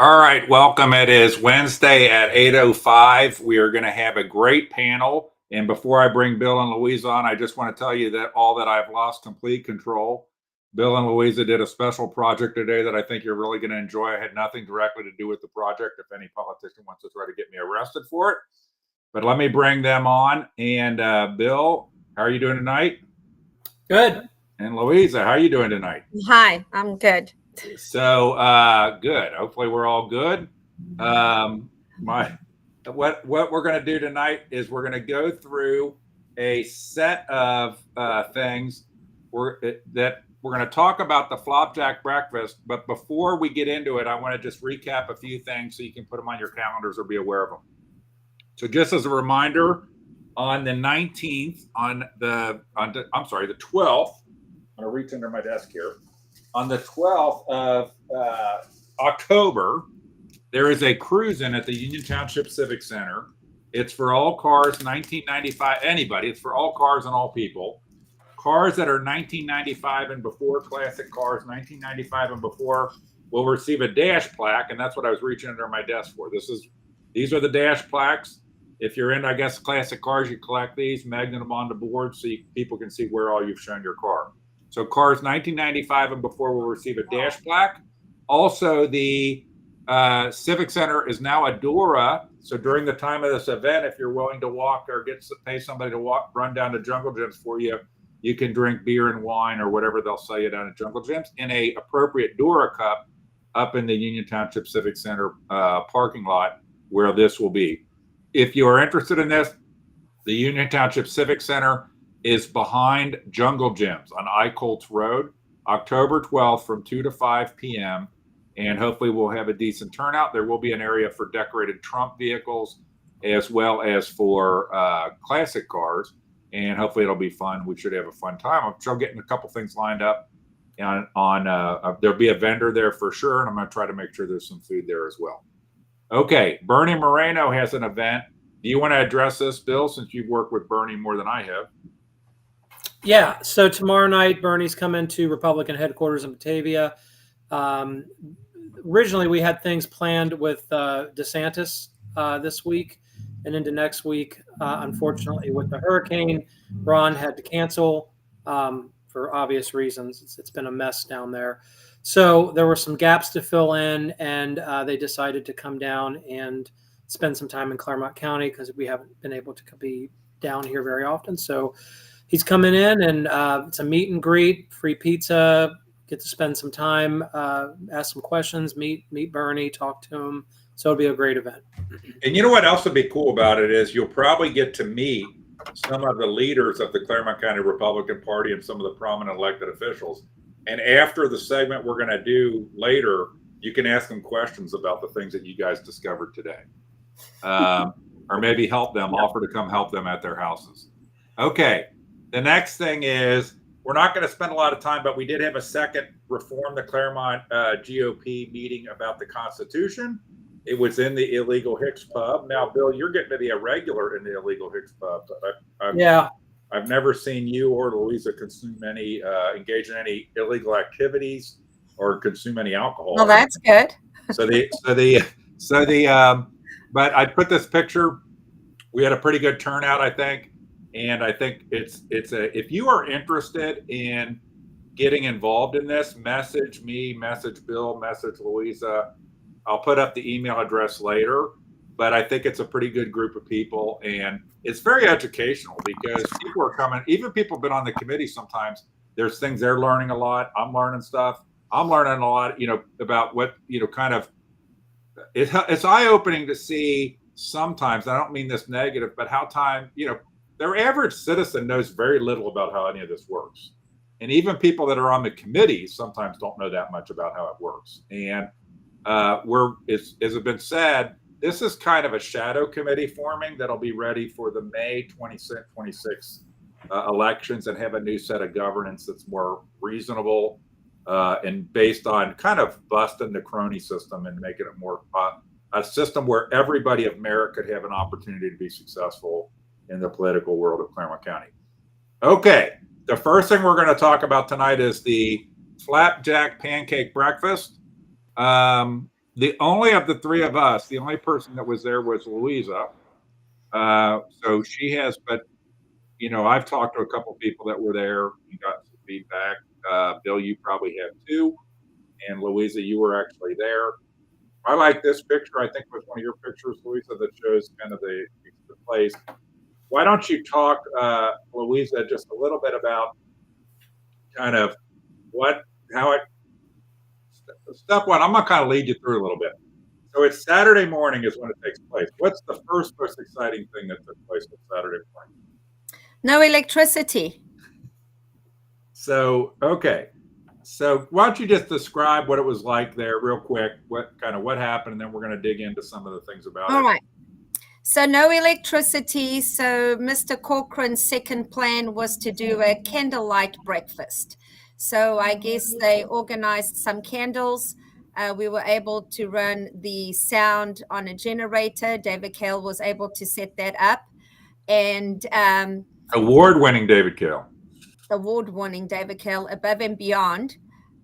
All right, welcome. It is Wednesday at 8:05. We are going to have a great panel. And before I bring Bill and Louise on, I just want to tell you that I've lost complete control. Bill and Louisa did a special project today that I think you're really going to enjoy. I had nothing directly to do with the project. If any politician wants to try to get me arrested for it, but let me bring them on. And Bill, how are you doing tonight? Good. And Louisa, how are you doing tonight? Hi, I'm good. So good. Hopefully we're all good. What we're going to do tonight is we're going to go through a set of things that we're going to talk about the Flopjack Breakfast. But before we get into it, I want to just recap a few things so you can put them on your calendars or be aware of them. So just as a reminder, on the 19th, the 12th, I'm going to reach under my desk here. On the 12th of October, there is a cruise-in at the Union Township Civic Center. It's for all cars, 1995, anybody. It's for all cars and all people. Cars that are 1995 and before, classic cars, 1995 and before, will receive a dash plaque, and that's what I was reaching under my desk for. These are the dash plaques. If you're into, I guess, classic cars, you collect these, magnet them on the board so people can see where all you've shown your car. So cars 1995 and before will receive a dash plaque. Also, the Civic Center is now a DORA. So during the time of this event, if you're willing to walk or pay somebody to run down to Jungle Gyms for you, you can drink beer and wine or whatever they'll sell you down at Jungle Gyms in a appropriate DORA cup up in the Union Township Civic Center parking lot where this will be. If you are interested in this, the Union Township Civic Center is behind Jungle Gyms on I Colts Road, October 12th from 2 to 5 p.m. And hopefully we'll have a decent turnout. There will be an area for decorated Trump vehicles as well as for classic cars. And hopefully it'll be fun. We should have a fun time. I'm still getting a couple things lined up. There'll be a vendor there for sure. And I'm going to try to make sure there's some food there as well. Okay, Bernie Moreno has an event. Do you want to address this, Bill, since you've worked with Bernie more than I have? Yeah, so tomorrow night, Bernie's coming to Republican headquarters in Batavia. Originally, we had things planned with DeSantis this week and into next week. Unfortunately, with the hurricane, Ron had to cancel for obvious reasons. It's been a mess down there. So there were some gaps to fill in, and they decided to come down and spend some time in Clermont County because we haven't been able to be down here very often. So he's coming in, and it's a meet and greet, free pizza, get to spend some time, ask some questions, meet Bernie, talk to him. So it'll be a great event. And you know what else would be cool about it is you'll probably get to meet some of the leaders of the Clermont County Republican Party and some of the prominent elected officials. And after the segment we're going to do later, you can ask them questions about the things that you guys discovered today. Or maybe offer to come help them at their houses. Okay. The next thing is, we're not going to spend a lot of time, but we did have a second Reform the Clermont GOP meeting about the Constitution. It was in the Illegal Hicks Pub. Now, Bill, you're getting to be a regular in the Illegal Hicks Pub. I've never seen you or Louisa engage in any illegal activities or consume any alcohol. Well, that's good. But I put this picture. We had a pretty good turnout, I think. And I think if you are interested in getting involved in this, message me, message Bill, message Louisa. I'll put up the email address later, but I think it's a pretty good group of people, and it's very educational because people are coming, even people have been on the committee sometimes, there's things they're learning a lot. I'm learning stuff. I'm learning a lot, about what, kind of, it's eye-opening to see sometimes, I don't mean this negative, but how their average citizen knows very little about how any of this works. And even people that are on the committee sometimes don't know that much about how it works. And as has been said, this is kind of a shadow committee forming that'll be ready for the May 26 elections and have a new set of governance that's more reasonable and based on kind of busting the crony system and making it more a system where everybody of merit could have an opportunity to be successful in the political world of Clermont County. Okay, the first thing we're going to talk about tonight is the Flapjack Pancake Breakfast. the only of the three of us, the only person that was there was Louisa. So she has, but I've talked to a couple people that were there and got some feedback. Bill, you probably have too, and Louisa, you were actually there. I like this picture. I think it was one of your pictures, Louisa, that shows kind of the place. Why don't you talk, Louisa, just a little bit about kind of how it. Step one, I'm going to kind of lead you through a little bit. So it's Saturday morning is when it takes place. What's the first most exciting thing that took place on Saturday morning? No electricity. So, okay. So why don't you just describe what it was like there real quick, what happened, and then we're going to dig into some of the things about it. All right. So no electricity. So Mr. Corcoran's second plan was to do a candlelight breakfast. So I guess they organized some candles. We were able to run the sound on a generator. David Kale was able to set that up. And award-winning David Kale. Award-winning David Kale, above and beyond.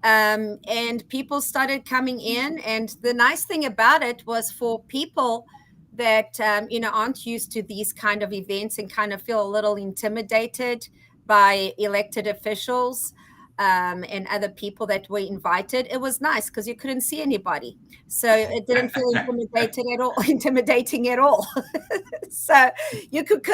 And people started coming in. And the nice thing about it was for people that, aren't used to these kind of events and kind of feel a little intimidated by elected officials and other people that were invited. It was nice because you couldn't see anybody. So it didn't feel intimidating at all. So you could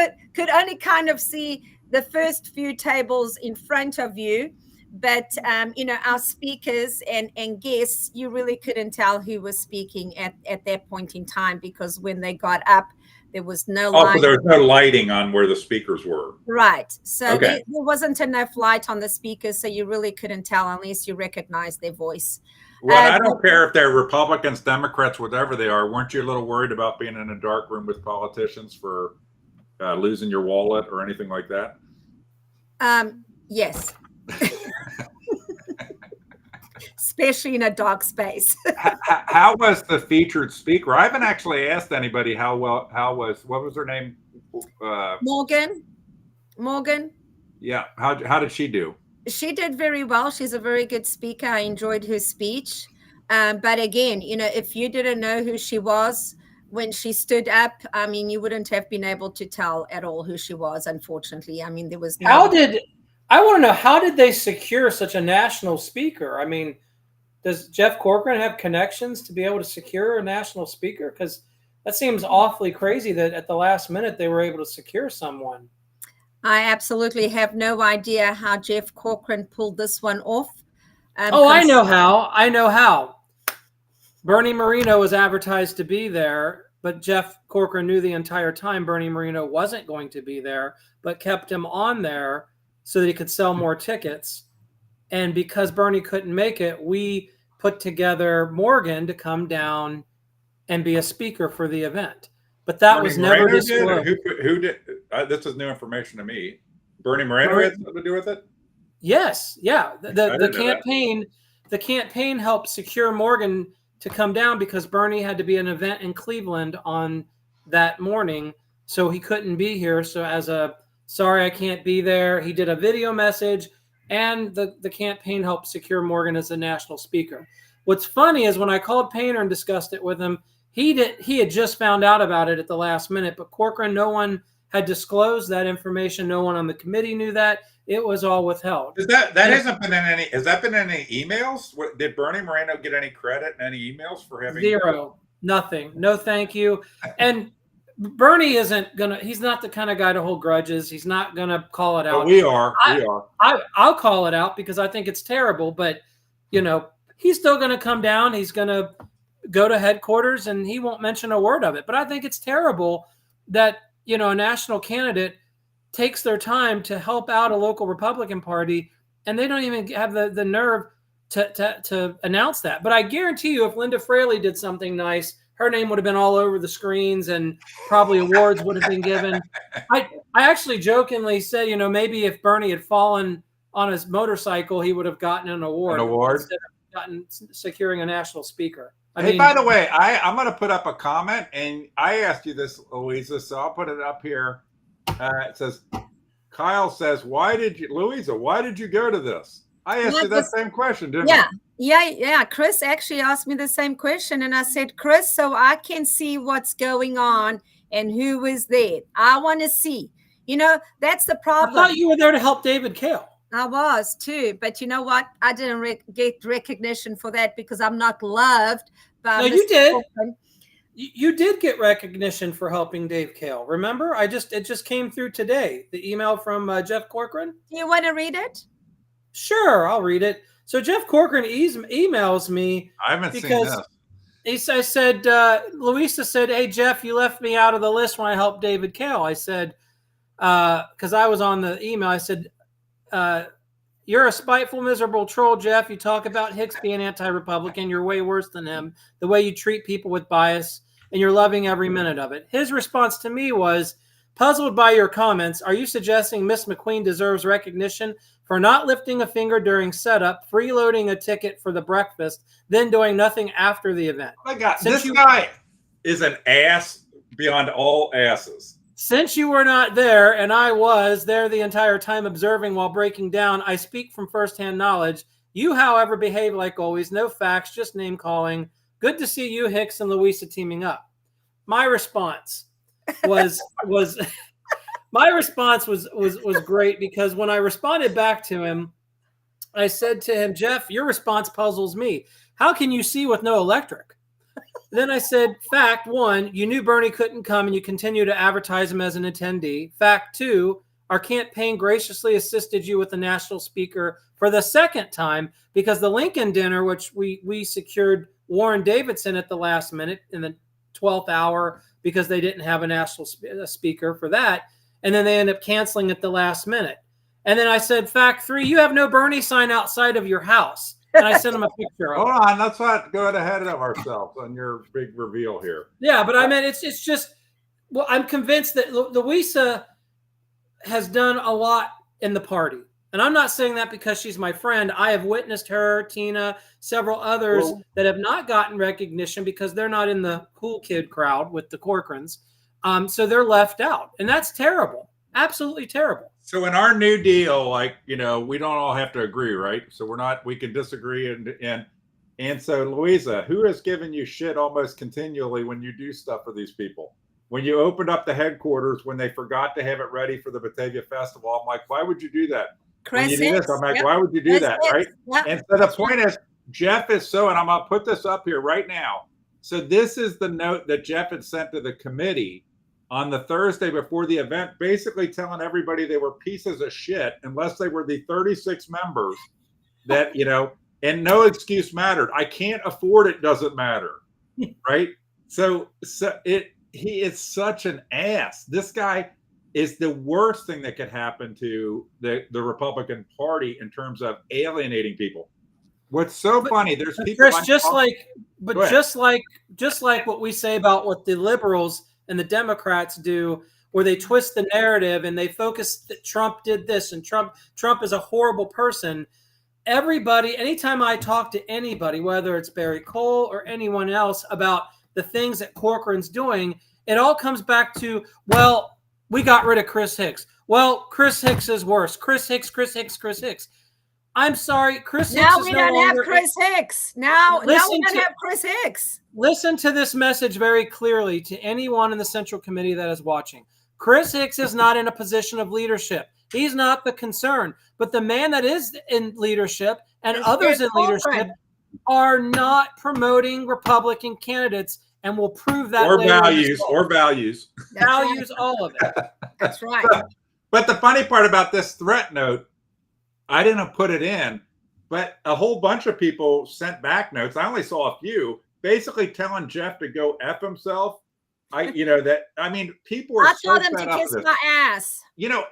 only kind of see the first few tables in front of you. But, our speakers and guests, you really couldn't tell who was speaking at that point in time, because when they got up, there was no light. So there was no lighting on where the speakers were. Right. So okay. there wasn't enough light on the speakers, so you really couldn't tell unless you recognized their voice. Well, I don't care if they're Republicans, Democrats, whatever they are. Weren't you a little worried about being in a dark room with politicians for losing your wallet or anything like that? Yes. Especially in a dark space. How was the featured speaker? I haven't actually asked anybody what was her name? Morgan. Yeah. How did she do? She did very well. She's a very good speaker. I enjoyed her speech. But again, if you didn't know who she was when she stood up, you wouldn't have been able to tell at all who she was, unfortunately. There was no. I want to know, how did they secure such a national speaker? Does Jeff Corcoran have connections to be able to secure a national speaker? Because that seems awfully crazy that at the last minute they were able to secure someone. I absolutely have no idea how Jeff Corcoran pulled this one off. I know how. Bernie Moreno was advertised to be there, but Jeff Corcoran knew the entire time Bernie Moreno wasn't going to be there, but kept him on there so that he could sell more tickets. And because Bernie couldn't make it, we put together Morgan to come down and be a speaker for the event. But that Bernie was never disclosed. Who did? This is new information to me. Bernie Moreno had something to do with it? Yes. Yeah. The campaign helped secure Morgan to come down because Bernie had to be an event in Cleveland on that morning, so he couldn't be here. So sorry, I can't be there. He did a video message, and the campaign helped secure Morgan as the national speaker. What's funny is when I called Painter and discussed it with him, he had just found out about it at the last minute, but Corcoran, no one had disclosed that information. No one on the committee knew that. It was all withheld. Hasn't been in any? Has that been in any emails? Did Bernie Moreno get any credit in any emails for having zero? Nothing. No, thank you. And Bernie isn't gonna. He's not the kind of guy to hold grudges. He's not gonna call it out. But we are. I'll call it out because I think it's terrible. But he's still gonna come down. He's gonna go to headquarters and he won't mention a word of it. But I think it's terrible that a national candidate takes their time to help out a local Republican Party, and they don't even have the nerve to announce that. But I guarantee you, if Linda Fraley did something nice, her name would have been all over the screens and probably awards would have been given. I actually jokingly said, maybe if Bernie had fallen on his motorcycle, he would have gotten an award. Instead of securing a national speaker. By the way, I'm going to put up a comment, and I asked you this, Louisa, so I'll put it up here. It says, Kyle says, Louisa, why did you go to this? I asked you that same question, didn't I? Yeah. Chris actually asked me the same question, and I said, Chris, so I can see what's going on and who is there. I want to see. That's the I problem. thought you were there to help David Kale. I was too, but you know what? I didn't get recognition for that because I'm not loved by. No, Mr. you did. Corcoran. You did get recognition for helping Dave Kale. Remember? It just came through today. The email from Jeff Corcoran. Do you want to read it? Sure, I'll read it. So Jeff Corcoran emails me. I haven't seen this. I said, Louisa said, hey, Jeff, you left me out of the list when I helped David Kale. I said, because I was on the email, I said, you're a spiteful, miserable troll, Jeff. You talk about Hicks being anti-Republican. You're way worse than him. The way you treat people with bias, and you're loving every minute of it. His response to me was, puzzled by your comments, are you suggesting Miss McQueen deserves recognition for not lifting a finger during setup, freeloading a ticket for the breakfast, then doing nothing after the event? Oh my God, this guy is an ass beyond all asses. Since you were not there, and I was there the entire time observing while breaking down, I speak from firsthand knowledge. You, however, behave like always. No facts, just name calling. Good to see you, Hicks and Louisa, teaming up. My response was great, because when I responded back to him, I said to him, Jeff, your response puzzles me. How can you see with no electric? Then I said, fact one, you knew Bernie couldn't come and you continue to advertise him as an attendee. Fact two, our campaign graciously assisted you with the national speaker for the second time, because the Lincoln dinner, which we secured Warren Davidson at the last minute in the 12th hour because they didn't have a national speaker for that. And then they ended up canceling at the last minute. And then I said, fact three, you have no Bernie sign outside of your house. And I sent him a picture of it. Hold on, let's not go ahead of ourselves on your big reveal here. Yeah, but I mean, it's just, well, I'm convinced that Louisa has done a lot in the party. And I'm not saying that because she's my friend. I have witnessed her, Tina, several others that have not gotten recognition because they're not in the cool kid crowd with the Corcorans. So they're left out. And that's terrible. Absolutely terrible. So in our New Deal, like, we don't all have to agree, right? So we can disagree. And so, Louisa, who has given you shit almost continually when you do stuff for these people? When you opened up the headquarters, when they forgot to have it ready for the Batavia Festival, I'm like, why would you do that? Chris when you do this, I'm like, why would you do that, right? Yep. And so the point is, Jeff is and I'm going to put this up here right now. So this is the note that Jeff had sent to the committee on the Thursday before the event, basically telling everybody they were pieces of shit unless they were the 36 members that, and no excuse mattered. I can't afford it, doesn't matter, right? So he is such an ass. This guy is the worst thing that could happen to the Republican Party in terms of alienating people. What's so funny, there's people Chris, just like what we say about what the liberals and the Democrats do, where they twist the narrative and they focus that Trump did this and Trump is a horrible person. Everybody, anytime I talk to anybody, whether it's Barry Cole or anyone else, about the things that Corcoran's doing, it all comes back to, well, we got rid of Chris Hicks. Well, Chris Hicks is worse. Chris Hicks. I'm sorry, Chris Hicks is no longer. Now we don't have Chris Hicks. Now we don't have Chris Hicks. Listen to this message very clearly to anyone in the Central Committee that is watching. Chris Hicks is not in a position of leadership. He's not the concern. But the man that is in leadership and others in leadership are not promoting Republican candidates, and will prove that later. Values, all of it. That's right. But the funny part about this threat note, I didn't put it in, but a whole bunch of people sent back notes. I only saw a few, basically telling Jeff to go F himself. People are so fed up with this. I told him to kiss my ass.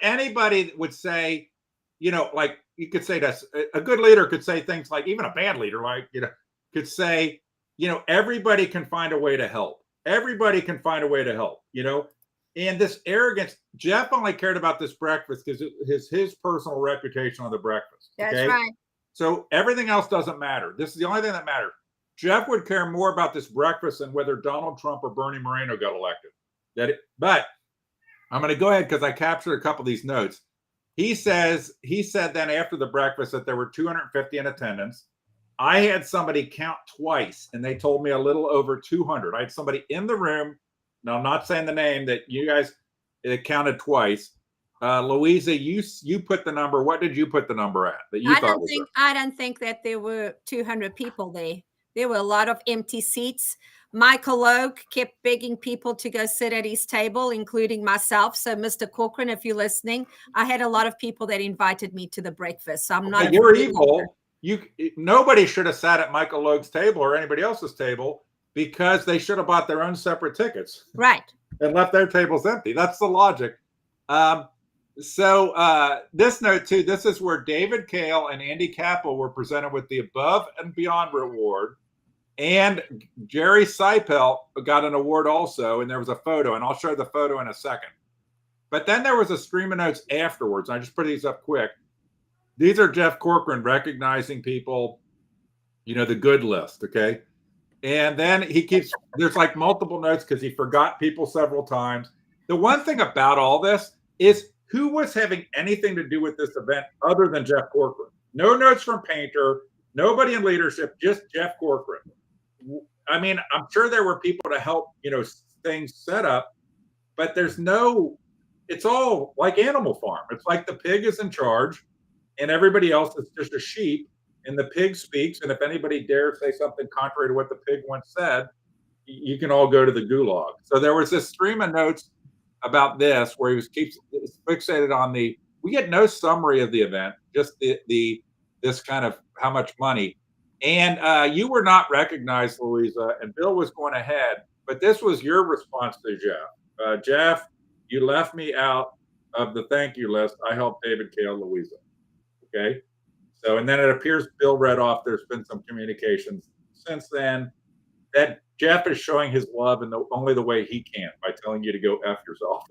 Anybody would say, like you could say this, a good leader could say things like, even a bad leader, could say, everybody can find a way to help. Everybody can find a way to help, And this arrogance, Jeff only cared about this breakfast because it is his personal reputation on the breakfast. That's right. So everything else doesn't matter. This is the only thing that matters. Jeff would care more about this breakfast than whether Donald Trump or Bernie Moreno got elected. But I'm going to go ahead because I captured a couple of these notes. He said then after the breakfast that there were 250 in attendance. I had somebody count twice, and they told me a little over 200. I had somebody in the room. Now, I'm not saying the name that you guys, it counted twice. Louisa, you put the number. What did you put the number at that you thought was there? I don't think that there were 200 people there. There were a lot of empty seats. Michael Logue kept begging people to go sit at his table, including myself. So, Mr. Corcoran, if you're listening, I had a lot of people that invited me to the breakfast. So I'm not. You're evil. Nobody should have sat at Michael Logue's table or anybody else's table, because they should have bought their own separate tickets. Right. And left their tables empty. That's the logic. So this note too, this is where David Kale and Andy Capel were presented with the Above and Beyond Reward. And Jerry Seipel got an award also, and there was a photo, and I'll show the photo in a second. But then there was a stream of notes afterwards. I just put these up quick. These are Jeff Corcoran recognizing people, the good list, okay? And then he keeps, there's like multiple notes because he forgot people several times. The one thing about all this is who was having anything to do with this event other than Jeff Corcoran? No notes from Painter, nobody in leadership, just Jeff Corcoran. I mean, I'm sure there were people to help, things set up, but it's all like Animal Farm. It's like the pig is in charge and everybody else is just a sheep, and the pig speaks. And if anybody dares say something contrary to what the pig once said, you can all go to the gulag. So there was this stream of notes about this where he keeps fixated on we had no summary of the event, just this kind of how much money. And you were not recognized, Louisa, and Bill was going ahead, but this was your response to Jeff. Jeff, you left me out of the thank you list. I helped David Kale, Louisa. Okay. So, and then it appears Bill read off, there's been some communications since then that Jeff is showing his love in only the way he can, by telling you to go F yourself.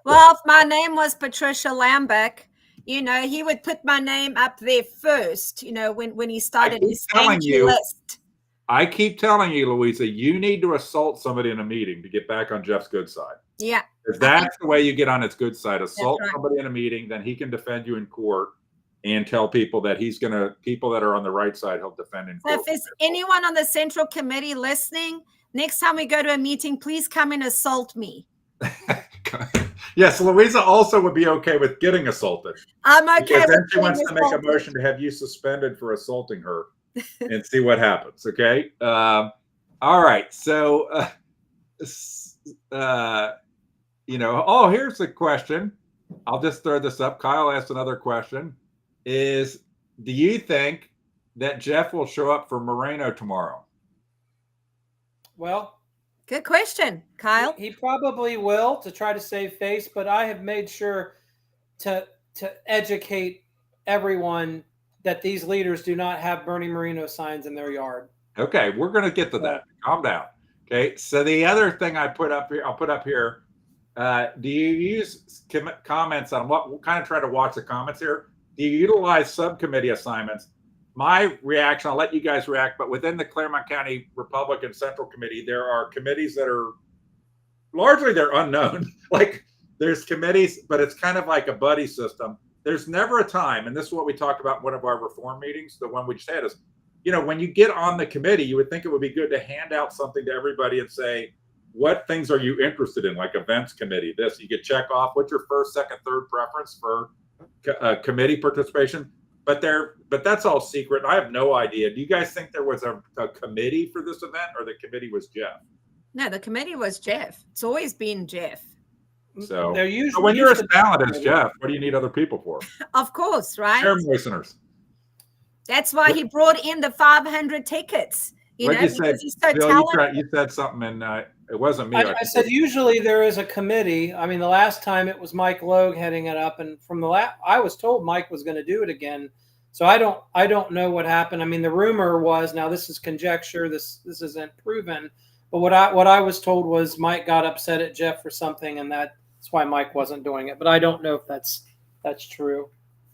Well, if my name was Patricia Lambeck, he would put my name up there first, when he started his thank you list. I keep telling you, Louisa, you need to assault somebody in a meeting to get back on Jeff's good side. Yeah. If that's the way you get on his good side, assault somebody in a meeting, then he can defend you in court and tell people that people that are on the right side, he'll defend in court. So if there's anyone on the Central Committee listening, next time we go to a meeting, please come and assault me. Yes, Louisa also would be okay with getting assaulted. I'm okay with then she wants assaulted. to make a motion to have you suspended for assaulting her and see what happens, okay? All right, so, here's a question. I'll just throw this up. Kyle asked another question. Do you think that Jeff will show up for Moreno tomorrow? Well, good question, Kyle. He probably will, to try to save face, but I have made sure to educate everyone that these leaders do not have Bernie Moreno signs in their yard. Okay, we're going to get to that. Calm down. Okay, so the other thing I'll put up here, do you use comments on what? We'll kind of try to watch the comments here. Do you utilize subcommittee assignments? My reaction, I'll let you guys react, but within the Clermont County Republican Central Committee, there are committees that are largely they're unknown. Like there's committees, but it's kind of like a buddy system. There's never a time, and this is what we talked about in one of our reform meetings, the one we just had is, when you get on the committee, you would think it would be good to hand out something to everybody and say, what things are you interested in? Like events committee, this, you could check off what's your first, second, third preference for committee participation. But that's all secret. I have no idea. Do you guys think there was a committee for this event, or the committee was Jeff? No, the committee was Jeff. It's always been Jeff. So when you're as talented as Jeff, what do you need other people for? Of course, right? Chair listeners. That's why he brought in the 500 tickets. Because he's so talented. You said something, and it wasn't me. I said usually there is a committee. I mean, the last time it was Mike Logue heading it up, and from I was told Mike was going to do it again. So I don't know what happened. I mean, the rumor was, now this is conjecture. This isn't proven, but what I was told was Mike got upset at Jeff for something, and that's why Mike wasn't doing it. But I don't know if that's true.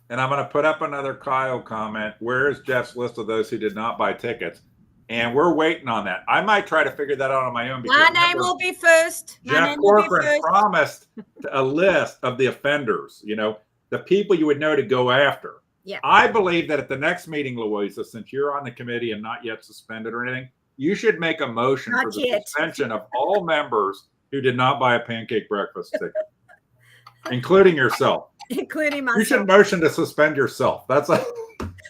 And I'm going to put up another Kyle comment. Where is Jeff's list of those who did not buy tickets? And we're waiting on that. I might try to figure that out on my own. My name will be first. Jeff Corcoran promised a list of the offenders, the people you would know to go after. Yeah. I believe that at the next meeting, Louisa, since you're on the committee and not yet suspended or anything, you should make a motion Not for the yet. suspension of all members who did not buy a pancake breakfast ticket, including yourself. Including You should myself. motion to suspend yourself. That's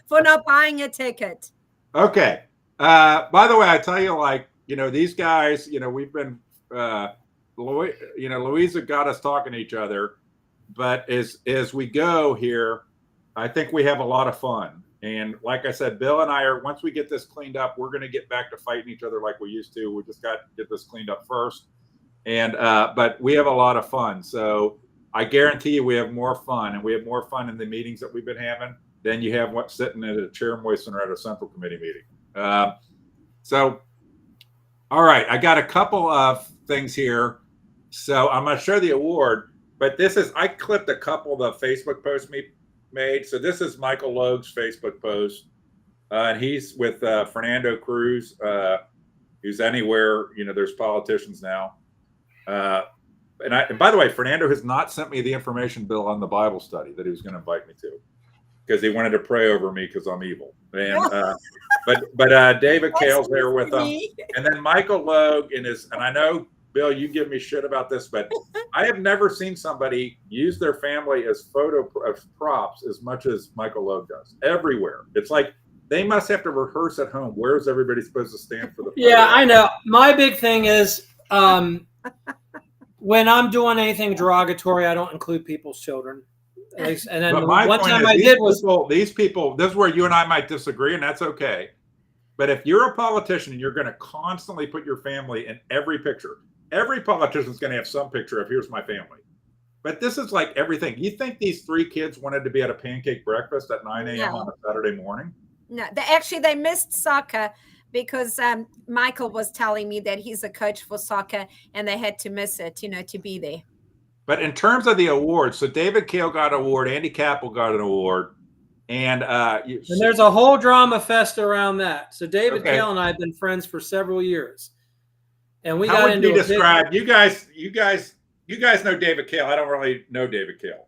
For not buying a ticket. okay. By the way, I tell you, like, these guys, we've been, Louisa got us talking to each other, but as we go here, I think we have a lot of fun. And like I said, Bill and I once we get this cleaned up, we're going to get back to fighting each other like we used to. We just got to get this cleaned up first. And, but we have a lot of fun. So I guarantee you we have more fun, and we have more fun in the meetings that we've been having than you have what's sitting at a chair moistener at a central committee meeting. So, all right, I got a couple of things here. So I'm going to show the award, but I clipped a couple of the Facebook posts made. So this is Michael Logue's Facebook post, and he's with Fernando Cruz, who's anywhere. There's politicians now. And by the way, Fernando has not sent me the information, Bill, on the Bible study that he was going to invite me to, because he wanted to pray over me because I'm evil. And but David Kale's there with him, and then Michael Logue and I know, Bill, you give me shit about this, but I have never seen somebody use their family as photo props as much as Michael Logue does. Everywhere. It's like they must have to rehearse at home. Where's everybody supposed to stand for the photo? Yeah, I know. My big thing is when I'm doing anything derogatory, I don't include people's children. And then one time I did was these people. This is where you and I might disagree, and that's okay. But if you're a politician and you're going to constantly put your family in every picture, every politician is going to have some picture of here's my family. But this is like everything. You think these 3 kids wanted to be at a pancake breakfast at 9 a.m. on a Saturday morning? No, they missed soccer because Michael was telling me that he's a coach for soccer and they had to miss it, to be there. But in terms of the awards, so David Kale got an award, Andy Capel got an award, and there's a whole drama fest around that. So David Kale and I have been friends for several years, and we got into you guys know David Kale. I don't really know David Kale.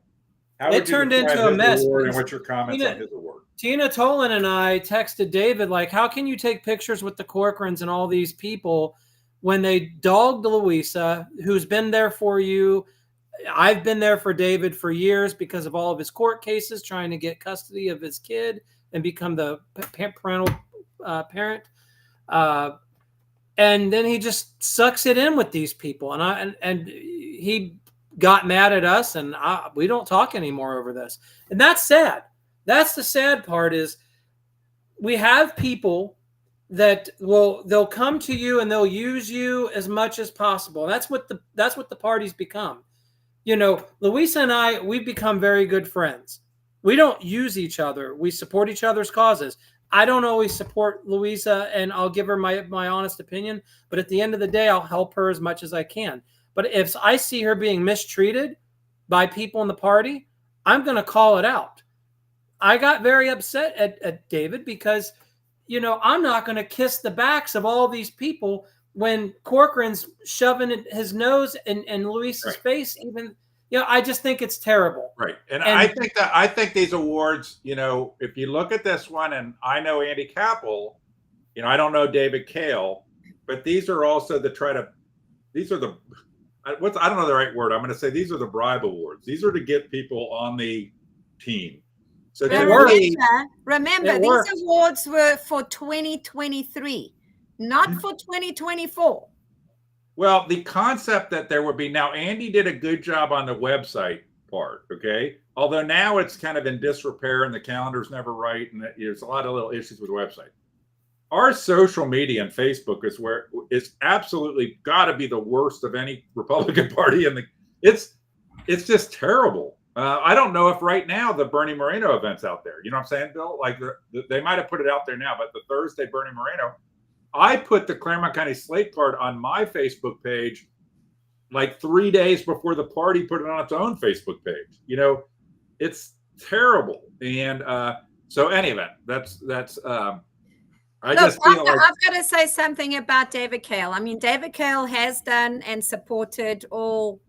It turned into a mess. And what's your comments on his award? Tina Tolan and I texted David, like, how can you take pictures with the Corcorans and all these people when they dogged Louisa, who's been there for you? I've been there for David for years because of all of his court cases, trying to get custody of his kid and become the parental parent. And then he just sucks it in with these people. And he got mad at us, and we don't talk anymore over this. And that's sad. That's the sad part, is we have people that they'll come to you and they'll use you as much as possible. That's what the party's become. Louisa and we've become very good friends. We don't use each other. We support each other's causes. I don't always support Louisa, and I'll give her my honest opinion. But at the end of the day, I'll help her as much as I can. But if I see her being mistreated by people in the party, I'm going to call it out. I got very upset at David because, I'm not going to kiss the backs of all these people when Corcoran's shoving his nose in Luisa's face. Even, I just think it's terrible. Right. And I think these awards, if you look at this one, and I know Andy Capel, I don't know David Kale, but these are also I don't know the right word. I'm going to say these are the bribe awards. These are to get people on the team. So remember these awards were for 2023, not for 2024. Well, the concept that there would be, now Andy did a good job on the website part, okay? Although now it's kind of in disrepair and the calendar's never right, and there's a lot of little issues with the website. Our social media and Facebook is where it's absolutely got to be the worst of any Republican Party, and it's just terrible. I don't know if right now the Bernie Moreno event's out there. You know what I'm saying, Bill? Like they might have put it out there now, but the Thursday Bernie Moreno, I put the Clermont County Slate card on my Facebook page like 3 days before the party put it on its own Facebook page. It's terrible. And so anyway, that's. I've got to say something about David Kale. I mean, David Kale has done and supported all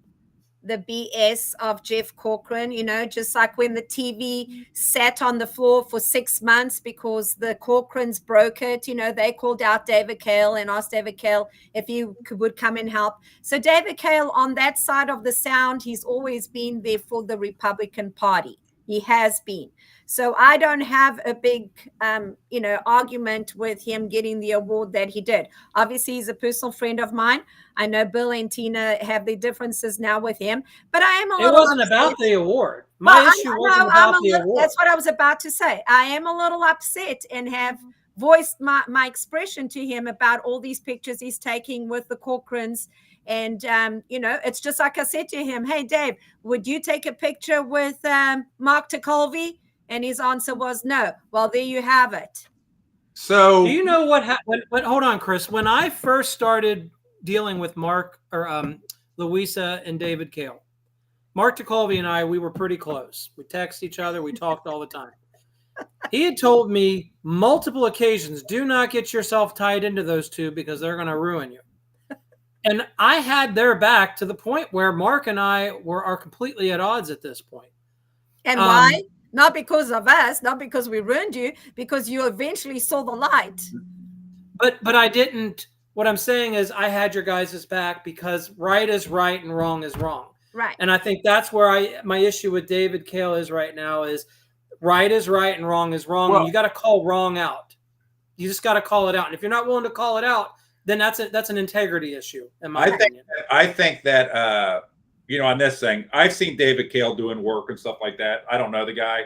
the BS of Jeff Corcoran, just like when the TV sat on the floor for 6 months because the Corcorans broke it. They called out David Cale and asked David Cale if he would come and help. So David Cale, on that side of the sound, he's always been there for the Republican Party. He has been. So I don't have a big, argument with him getting the award that he did. Obviously, he's a personal friend of mine. I know Bill and Tina have their differences now with him, but I am a little. It wasn't about the award. My issue wasn't about the award. That's what I was about to say. I am a little upset and have voiced my expression to him about all these pictures he's taking with the Corcorans. And, it's just like I said to him, hey, Dave, would you take a picture with Mark Tacolvi? And his answer was no. Well, there you have it. So do you know what happened? Hold on, Chris. When I first started dealing with Mark or Louisa and David Cale, Mark Tacolvi and I, we were pretty close. We texted each other. We talked all the time. He had told me multiple occasions, do not get yourself tied into those two because they're going to ruin you. And I had their back to the point where Mark and I are completely at odds at this point. And why? Not because of us, not because we ruined you, because you eventually saw the light. But I didn't. What I'm saying is I had your guys' back because right is right and wrong is wrong. Right. And I think that's where my issue with David Cale is right now is right is right and wrong is wrong. Well, and you got to call wrong out. You just got to call it out. And if you're not willing to call it out, then that's an integrity issue, in my opinion. I think that on this thing, I've seen David Cale doing work and stuff like that. I don't know the guy,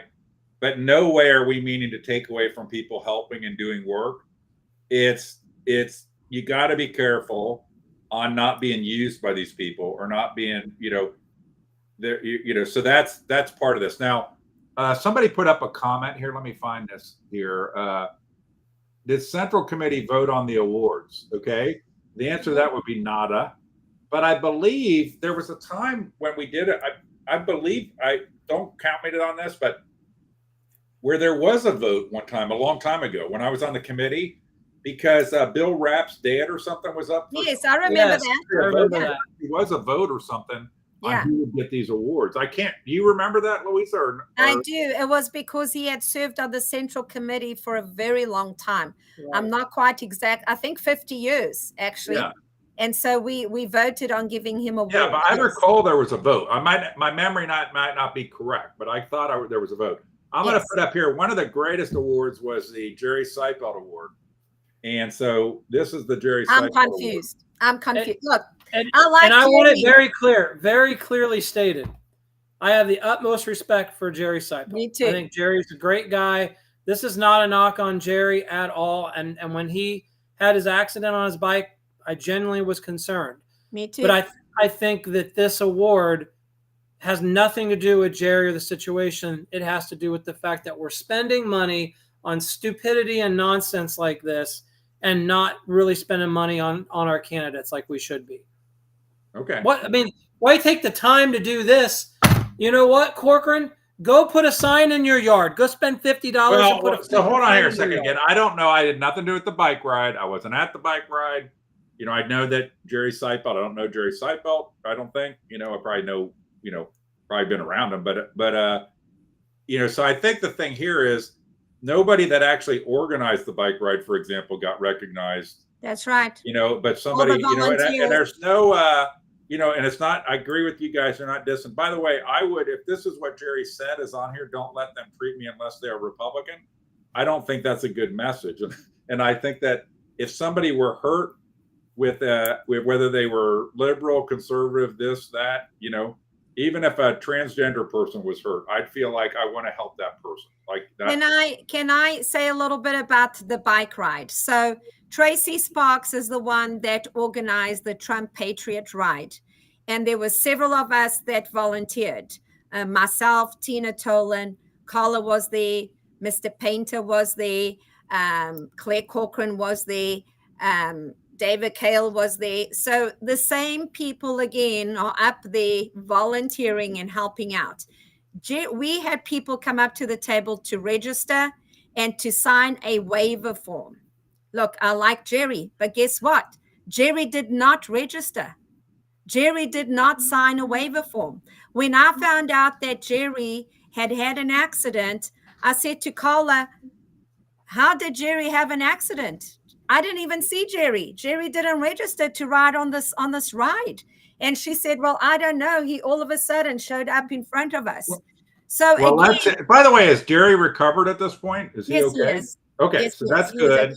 but no way are we meaning to take away from people helping and doing work. It's you got to be careful on not being used by these people or not being, so that's part of this. Now, somebody put up a comment here. Let me find this here. Did Central Committee vote on the awards? Okay. The answer to that would be nada. But I believe there was a time when we did it. I believe, I don't count me on this, but where there was a vote one time, a long time ago, when I was on the committee, because Bill Rapp's dad or something was up. Yes, I remember that. I remember that. It was a vote or something. Yeah. Who would get these awards. I can't. Do you remember that, Louisa? I do. It was because he had served on the Central Committee for a very long time. Right. I'm not quite exact. I think 50 years, actually. Yeah. And so we voted on giving him a award. Yeah, but I recall there was a vote. My memory might not be correct, but I thought there was a vote. I'm going to put up here, one of the greatest awards was the Jerry Seipelt Award. And so this is the Jerry Seipelt Award. I'm confused. Look. I want it very clearly stated. I have the utmost respect for Jerry Seipelt. Me too. I think Jerry's a great guy. This is not a knock on Jerry at all. And when he had his accident on his bike, I genuinely was concerned. Me too. But I think that this award has nothing to do with Jerry or the situation. It has to do with the fact that we're spending money on stupidity and nonsense like this and not really spending money on our candidates like we should be. Okay. Why take the time to do this? You know what, Corcoran? Go put a sign in your yard. Go spend $50. So hold on here a second again. I don't know. I had nothing to do with the bike ride. I wasn't at the bike ride. I know that Jerry Seipelt. I don't know Jerry Seipelt. I don't think. I probably know. Probably been around him. But so I think the thing here is nobody that actually organized the bike ride, for example, got recognized. That's right. But somebody, and there's no, and it's not, I agree with you guys. They're not distant. By the way, I would, if this is what Jerry said is on here, don't let them treat me unless they're Republican. I don't think that's a good message. And I think that if somebody were hurt with whether they were liberal, conservative, this, that, even if a transgender person was hurt, I'd feel like I want to help that person. Like that. Can I say a little bit about the bike ride? So Tracy Sparks is the one that organized the Trump Patriot Ride. And there were several of us that volunteered. Myself, Tina Tolan, Carla was there, Mr. Painter was there, Claire Corcoran was there, David Cale was there. So the same people again are up there volunteering and helping out. We had people come up to the table to register and to sign a waiver form. Look, I like Jerry, but guess what? Jerry did not register. Jerry did not sign a waiver form. When I found out that Jerry had an accident, I said to Carla, how did Jerry have an accident? I didn't even see Jerry. Jerry didn't register to ride on this ride. And she said, well, I don't know. He all of a sudden showed up in front of us. So well, again, by the way, is Jerry recovered at this point? Is he yes, okay? he is. Okay, Yes, so yes, that's he is good. okay.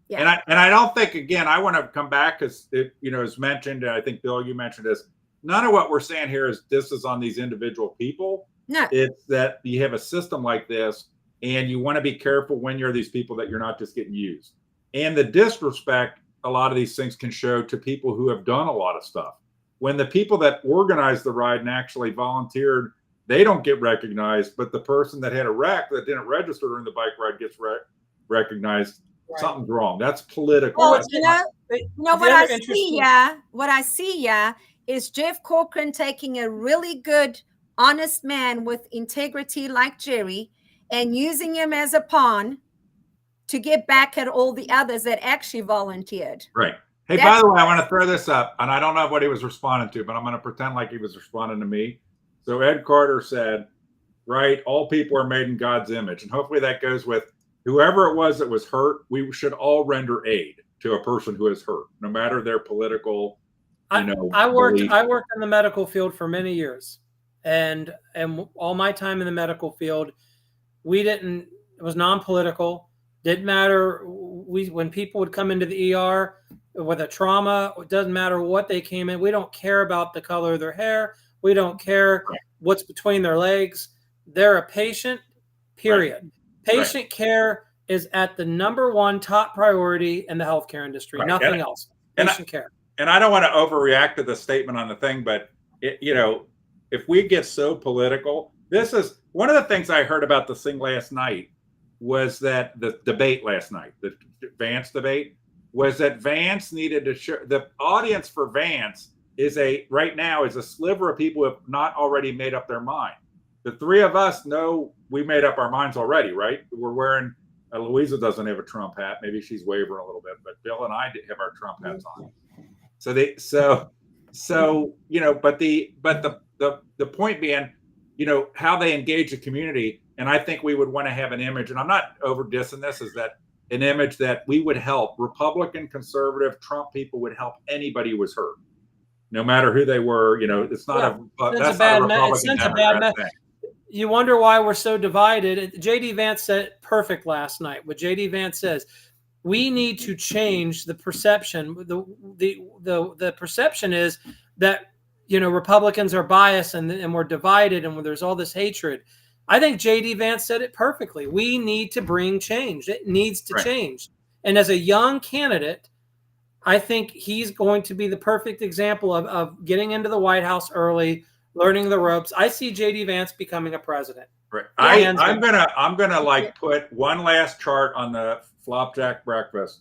Yeah. And I don't think, again, I want to come back because it, as mentioned, and I think Bill, you mentioned this. None of what we're saying here is on these individual people. No. It's that you have a system like this, and you want to be careful when you're these people that you're not just getting used. And the disrespect a lot of these things can show to people who have done a lot of stuff. When the people that organized the ride and actually volunteered, they don't get recognized, but the person that had a wreck that didn't register during the bike ride gets recognized. Right. Something's wrong. That's political. Well, that's what I see is Jeff Corcoran taking a really good, honest man with integrity like Jerry and using him as a pawn to get back at all the others that actually volunteered. Right. Hey, by the way, I want to throw this up, and I don't know what he was responding to, but I'm going to pretend like he was responding to me. So Ed Carter said, right, all people are made in God's image. And hopefully that goes with whoever it was that was hurt. We should all render aid to a person who is hurt, no matter their political, I worked in the medical field for many years. And all my time in the medical field, it was non-political. Didn't matter. When people would come into the ER with a trauma, it doesn't matter what they came in. We don't care about the color of their hair. We don't care what's between their legs. They're a patient, period. Right. Patient care is at the #1 top priority in the healthcare industry. Right. Nothing else. Patient care. And I don't want to overreact to the statement on the thing, but if we get so political, this is one of the things I heard about this thing last night. Was that the debate last night, the Vance debate, was that Vance needed to show the audience for Vance right now is a sliver of people who have not already made up their mind. The three of us know we made up our minds already, right? We're wearing, Louisa doesn't have a Trump hat. Maybe she's wavering a little bit, but Bill and I have our Trump hats on. But the point being, how they engage the community. And I think we would want to have an image, and I'm not over dissing this, is that an image that we would help Republican, conservative, Trump people would help anybody who was hurt, no matter who they were. It's not that's not a Republican Democrat thing. You wonder why we're so divided. J.D. Vance said it perfect last night. What J.D. Vance says, we need to change the perception. The perception is that Republicans are biased and we're divided and there's all this hatred. I think J.D. Vance said it perfectly. We need to bring change. It needs to change. And as a young candidate, I think he's going to be the perfect example of getting into the White House early, learning the ropes. I see J.D. Vance becoming a president. Right. I'm gonna put one last chart on the Flopjack Breakfast,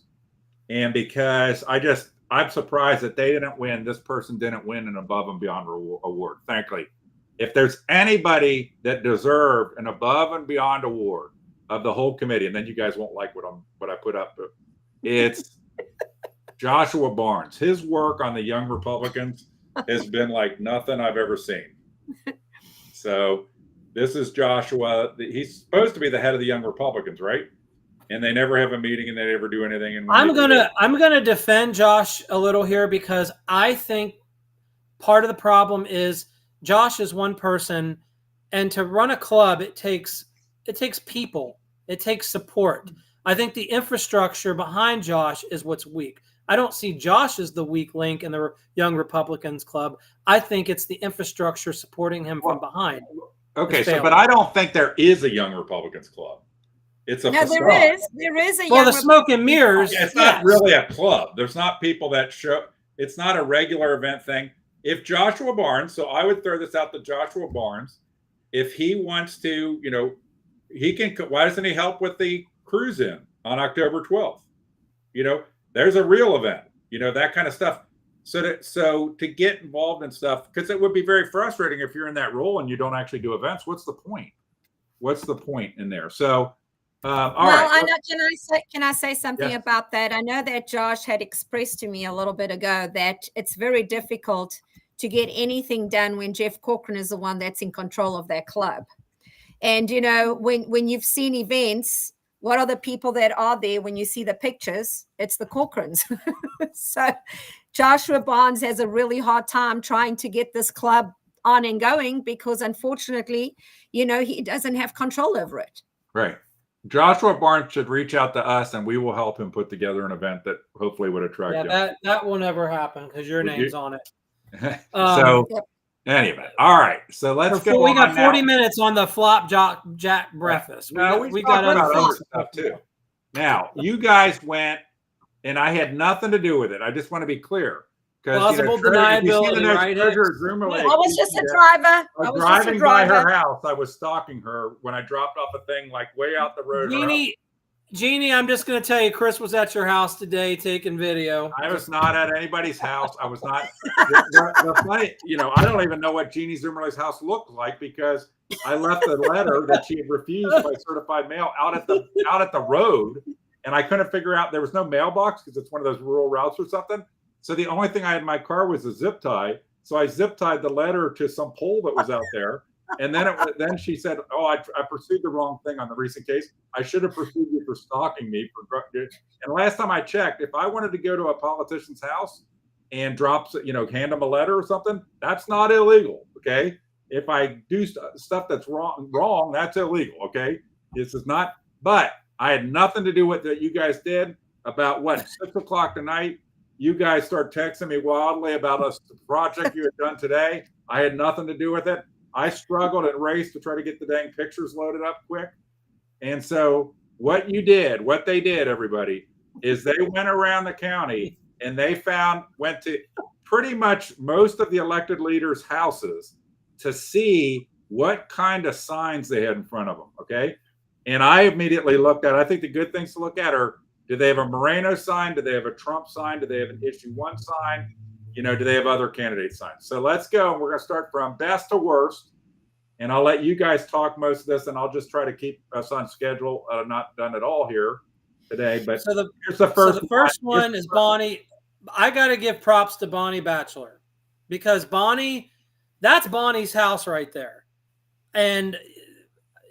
and because I'm surprised that they didn't win. This person didn't win an above and beyond award. Thankfully. If there's anybody that deserved an above and beyond award of the whole committee, and then you guys won't like what I put up, but it's Joshua Barnes. His work on the Young Republicans has been like nothing I've ever seen. So this is Joshua. He's supposed to be the head of the Young Republicans, right? And they never have a meeting and they never do anything. And I'm gonna defend Josh a little here because I think part of the problem is Josh is one person, and to run a club, it takes people. It takes support. I think the infrastructure behind Josh is what's weak. I don't see Josh as the weak link in the Young Republicans Club. I think it's the infrastructure supporting him from behind. Okay, but I don't think there is a Young Republicans Club. It's a facade. There is a. Well, the smoke and mirrors. It's not really a club. There's not people that show. It's not a regular event thing. If Joshua Barnes, so I would throw this out to Joshua Barnes, if he wants to, he can. Why doesn't he help with the cruise in on October 12th? There's a real event. That kind of stuff. So to get involved in stuff, because it would be very frustrating if you're in that role and you don't actually do events. What's the point? What's the point in there? So. I know. Can I say something about that? I know that Josh had expressed to me a little bit ago that it's very difficult to get anything done when Jeff Corcoran is the one that's in control of that club. And, you know, when you've seen events, what are the people that are there when you see the pictures? It's the Corcorans. So Joshua Barnes has a really hard time trying to get this club on and going because, unfortunately, you know, he doesn't have control over it. Right. Joshua Barnes should reach out to us, and we will help him put together an event that hopefully would attract him. That will never happen because your name's on it. So anyway, all right. So let's go. We got 40 minutes on the Flopjack Breakfast. No, we got other stuff too. Now, you guys went, and I had nothing to do with it. I just want to be clear. Plausible deniability, right? I was just a driver. I was driving by her house. I was stalking her when I dropped off a thing like way out the road. Jeannie, I'm just going to tell you, Chris was at your house today taking video. I was not at anybody's house. I was not. The funny, you know, I don't even know what Jeannie Zummerle's house looked like because I left a letter that she had refused by certified mail out at the road, and I couldn't figure out. There was no mailbox because it's one of those rural routes or something. So the only thing I had in my car was a zip tie. So I zip tied the letter to some pole that was out there. And then she said, "Oh, I pursued the wrong thing on the recent case. I should have pursued you for stalking me." And last time I checked, if I wanted to go to a politician's house and hand them a letter or something, that's not illegal. Okay. If I do stuff that's wrong, that's illegal. Okay. This is not. But I had nothing to do with what you guys did. About 6 o'clock tonight. You guys start texting me wildly about a project you had done today. I had nothing to do with it. I struggled and raced to try to get the dang pictures loaded up quick. And so what they did, everybody, is they went around the county and they went to pretty much most of the elected leaders' houses to see what kind of signs they had in front of them. Okay. And I immediately looked at, I think the good things to look at are, do they have a Moreno sign? Do they have a Trump sign? Do they have an issue 1 sign? You know, do they have other candidate signs? So let's go. We're going to start from best to worst. And I'll let you guys talk most of this, and I'll just try to keep us on schedule. Not done at all here today. But here's the first. So the first one is Bonnie. I got to give props to Bonnie Batchelor because that's Bonnie's house right there. And,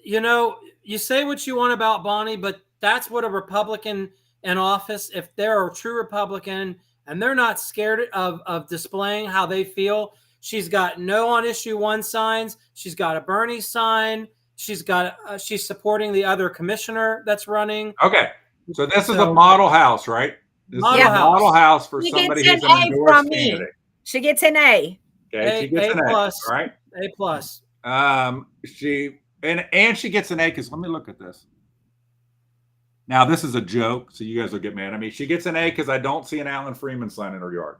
you know, you say what you want about Bonnie, but that's what a Republican in office, if they're a true Republican and they're not scared of displaying how they feel. She's got no on issue 1 signs. She's got a Bernie sign. She's supporting the other commissioner that's running. Okay. So this is a model house, right? This is a model house for somebody who's an endorsed candidate. She gets an A. Okay, she gets an A, plus, right? A plus. She gets an A because let me look at this. Now, this is a joke, so you guys will get mad at me. She gets an A because I don't see an Alan Freeman sign in her yard.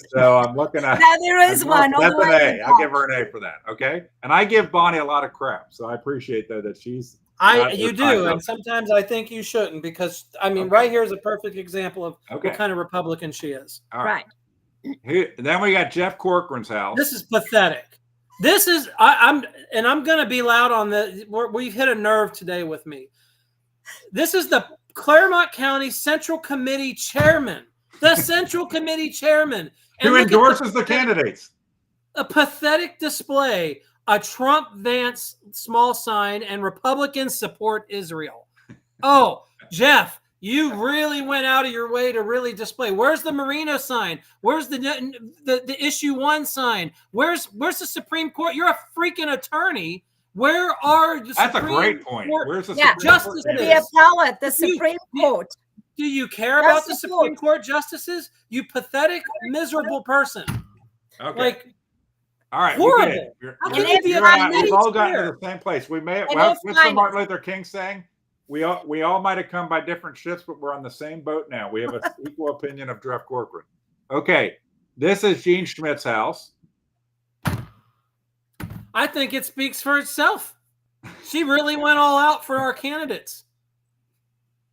So I'm looking at. Now there is one. That's an A. I give her an A for that. Okay, and I give Bonnie a lot of crap, so I appreciate that she's. You do, and sometimes I think you shouldn't because right here is a perfect example of what kind of Republican she is. All right. Then we got Jeff Corcoran's house. This is pathetic. This is I'm going to be loud on the. We've hit a nerve today with me. This is the Clermont County Central Committee Chairman. The Central Committee Chairman. Who endorses the candidates. A pathetic display. A Trump-Vance small sign and Republicans support Israel. Oh, Jeff, you really went out of your way to really display. Where's the Moreno sign? Where's the issue 1 sign? Where's the Supreme Court? You're a freaking attorney. Where are the That's Supreme a great point. Court? Where's the Supreme Justice? The appellate, the Supreme Court. Do you care about the Supreme Court justices? You pathetic, miserable person. Okay. All right. Horrible. We've all gotten to the same place. We may. What's the Martin Luther King saying? We all might have come by different ships, but we're on the same boat now. We have an equal opinion of Jeff Corcoran. Okay. This is Gene Schmidt's house. I think it speaks for itself. She really went all out for our candidates.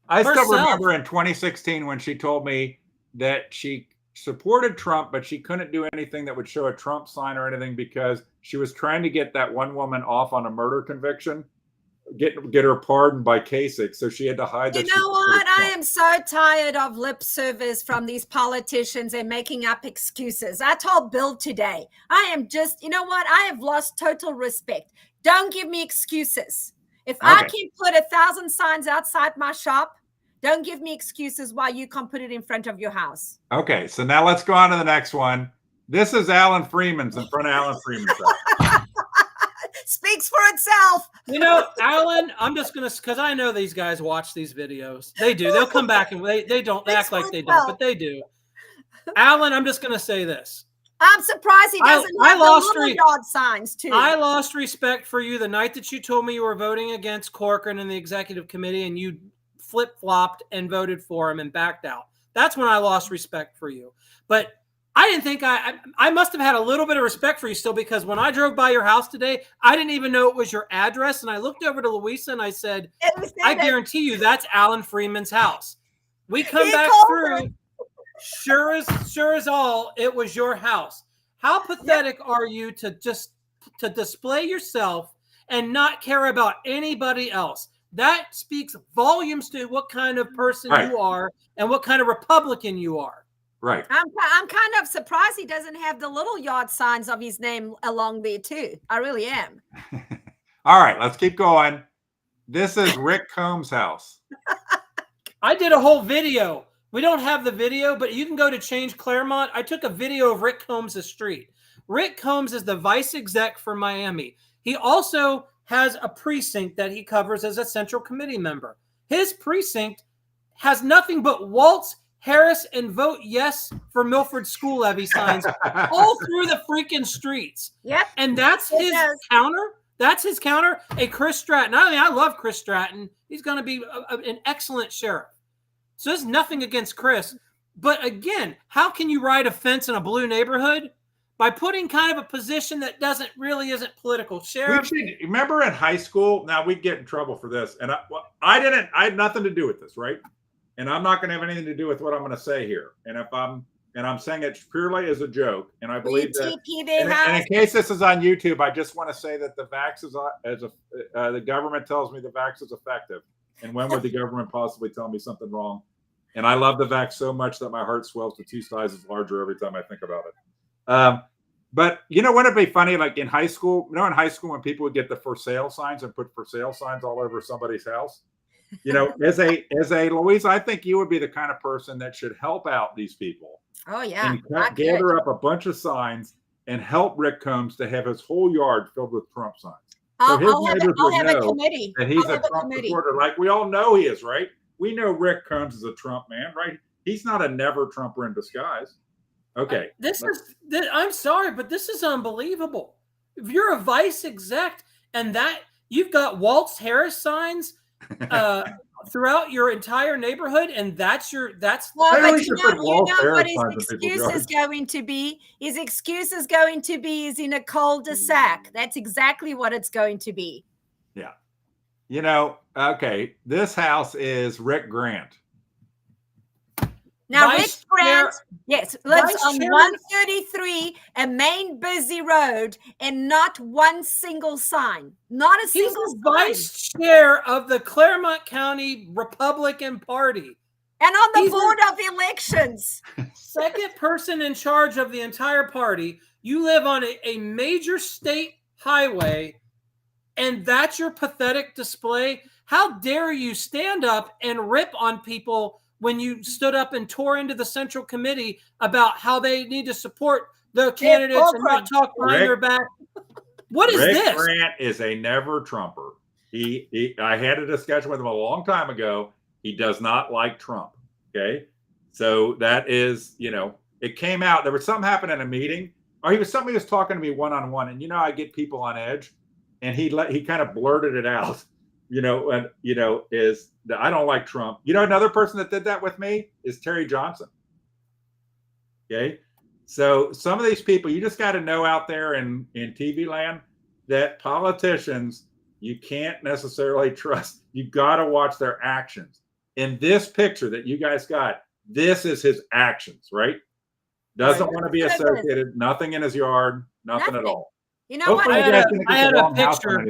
I still remember in 2016 when she told me that she supported Trump, but she couldn't do anything that would show a Trump sign or anything because she was trying to get that one woman off on a murder conviction. get her pardoned by Kasich, so she had to hide that. You know what? I am so tired of lip service from these politicians and making up excuses. I told Bill today, I am just, you know what? I have lost total respect. Don't give me excuses. If I can put 1,000 signs outside my shop, don't give me excuses why you can't put it in front of your house. Okay, so now let's go on to the next one. This is Alan Freeman's in front of Alan Freeman's house. Speaks for itself. You know, Alan, I'm just going to, because I know these guys watch these videos. They do. They'll come back and they don't act like they don't, but they do. Alan, I'm just going to say this. I'm surprised he doesn't have the little yard signs too. I lost respect for you the night that you told me you were voting against Corcoran in the executive committee and you flip-flopped and voted for him and backed out. That's when I lost respect for you. But I didn't think I must have had a little bit of respect for you still, because when I drove by your house today, I didn't even know it was your address. And I looked over to Louisa and I said, I guarantee you that's Alan Freeman's house. We come back through. Sure as all, it was your house. How pathetic are you to just to display yourself and not care about anybody else? That speaks volumes to what kind of person you are and what kind of Republican you are. Right. I'm kind of surprised he doesn't have the little yard signs of his name along there too. I really am. All right, let's keep going. This is Rick Combs' house. I did a whole video. We don't have the video, but you can go to Change Clermont. I took a video of Rick Combs' street. Rick Combs is the vice exec for Miami. He also has a precinct that he covers as a central committee member. His precinct has nothing but Waltz, Harris, and vote yes for Milford school levy signs all through the freaking streets. Yep. And that's his counter. That's his counter. Hey, Chris Stratton. I love Chris Stratton. He's going to be an excellent sheriff. So there's nothing against Chris. But again, how can you ride a fence in a blue neighborhood? By putting kind of a position that really isn't political. Sheriff. Remember in high school, now we'd get in trouble for this. And I had nothing to do with this, right? And I'm not going to have anything to do with what I'm going to say here. And I'm saying it purely as a joke. And I believe that. And in case this is on YouTube, I just want to say that the vax is the government tells me the vax is effective. And when would the government possibly tell me something wrong? And I love the vax so much that my heart swells to 2 sizes larger every time I think about it. But wouldn't it be funny? Like in high school, in high school when people would get the for sale signs and put for sale signs all over somebody's house. As a Louise, I think you would be the kind of person that should help out these people. Oh yeah, and gather up a bunch of signs and help Rick Combs to have his whole yard filled with Trump signs. So his neighbors would know that he's a Trump supporter, like we all know he is, right? We know Rick Combs is a Trump man, right? He's not a never Trumper in disguise. Okay. I'm sorry, but this is unbelievable. If you're a vice exec and that you've got Waltz Harris signs throughout your entire neighborhood, and that's well, but you know what his excuse is going to be? His excuse is going to be is in a cul-de-sac. That's exactly what it's going to be. Yeah. Okay. This house is Rick Grant. Now, Rick Grant, yes, lives on 133, a main busy road, and not one single sign. Not a single sign. He's the vice chair of the Clermont County Republican Party. And on the board of elections. Second person in charge of the entire party. You live on a major state highway, and that's your pathetic display? How dare you stand up and rip on people when you stood up and tore into the Central Committee about how they need to support the candidates and not talk behind their back. What is this? Rick Grant is a never Trumper. I had a discussion with him a long time ago. He does not like Trump. Okay. So that is, it came out. There was something happened in a meeting, or somebody was talking to me one-on-one, and I get people on edge, and he kind of blurted it out. Is that I don't like Trump. Another person that did that with me is Terry Johnson. Okay. So some of these people, you just got to know out there in TV land that politicians, you can't necessarily trust. You got to watch their actions. In this picture that you guys got, this is his actions, right? Doesn't want to be associated, nothing in his yard, nothing at all. You know what? I had a picture.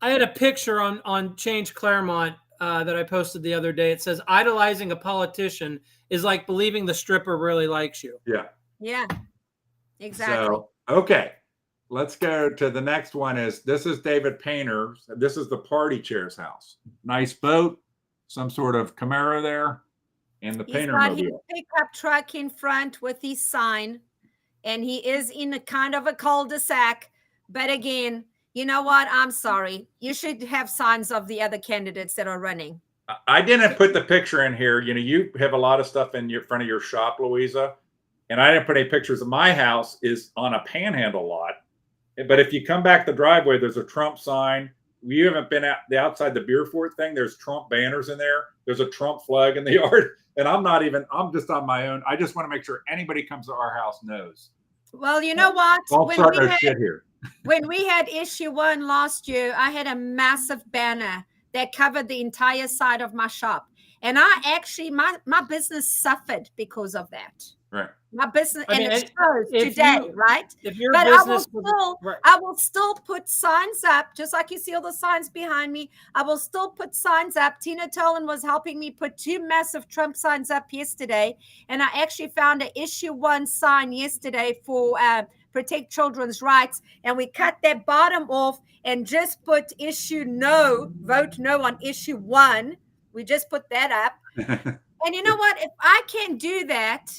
I had a picture on Change Clermont that I posted the other day. It says, idolizing a politician is like believing the stripper really likes you. Yeah. Yeah, exactly. So, okay. Let's go to the next one. This is David Painter. This is the party chair's house. Nice boat, some sort of Camaro there, and the Painter He's got his mobile. pickup truck in front with his sign, and he is in a kind of a cul-de-sac. But again, you know what? I'm sorry. You should have signs of the other candidates that are running. I didn't put the picture in here. You have a lot of stuff in your front of your shop, Louisa, and I didn't put any pictures of my house is on a panhandle lot. But if you come back the driveway, there's a Trump sign. You haven't been outside the beer fort thing. There's Trump banners in there. There's a Trump flag in the yard. And I'm just on my own. I just want to make sure anybody comes to our house knows. Well, you know what? Don't start no shit here. When we had issue 1 last year, I had a massive banner that covered the entire side of my shop. And my business suffered because of that. Right. My business, it shows today, right? If your but business I will still put signs up, just like you see all the signs behind me. I will still put signs up. Tina Tolan was helping me put 2 massive Trump signs up yesterday. And I actually found an issue 1 sign yesterday for protect children's rights. And we cut that bottom off and just put issue no, vote no on issue 1. We just put that up. And you know what? If I can do that,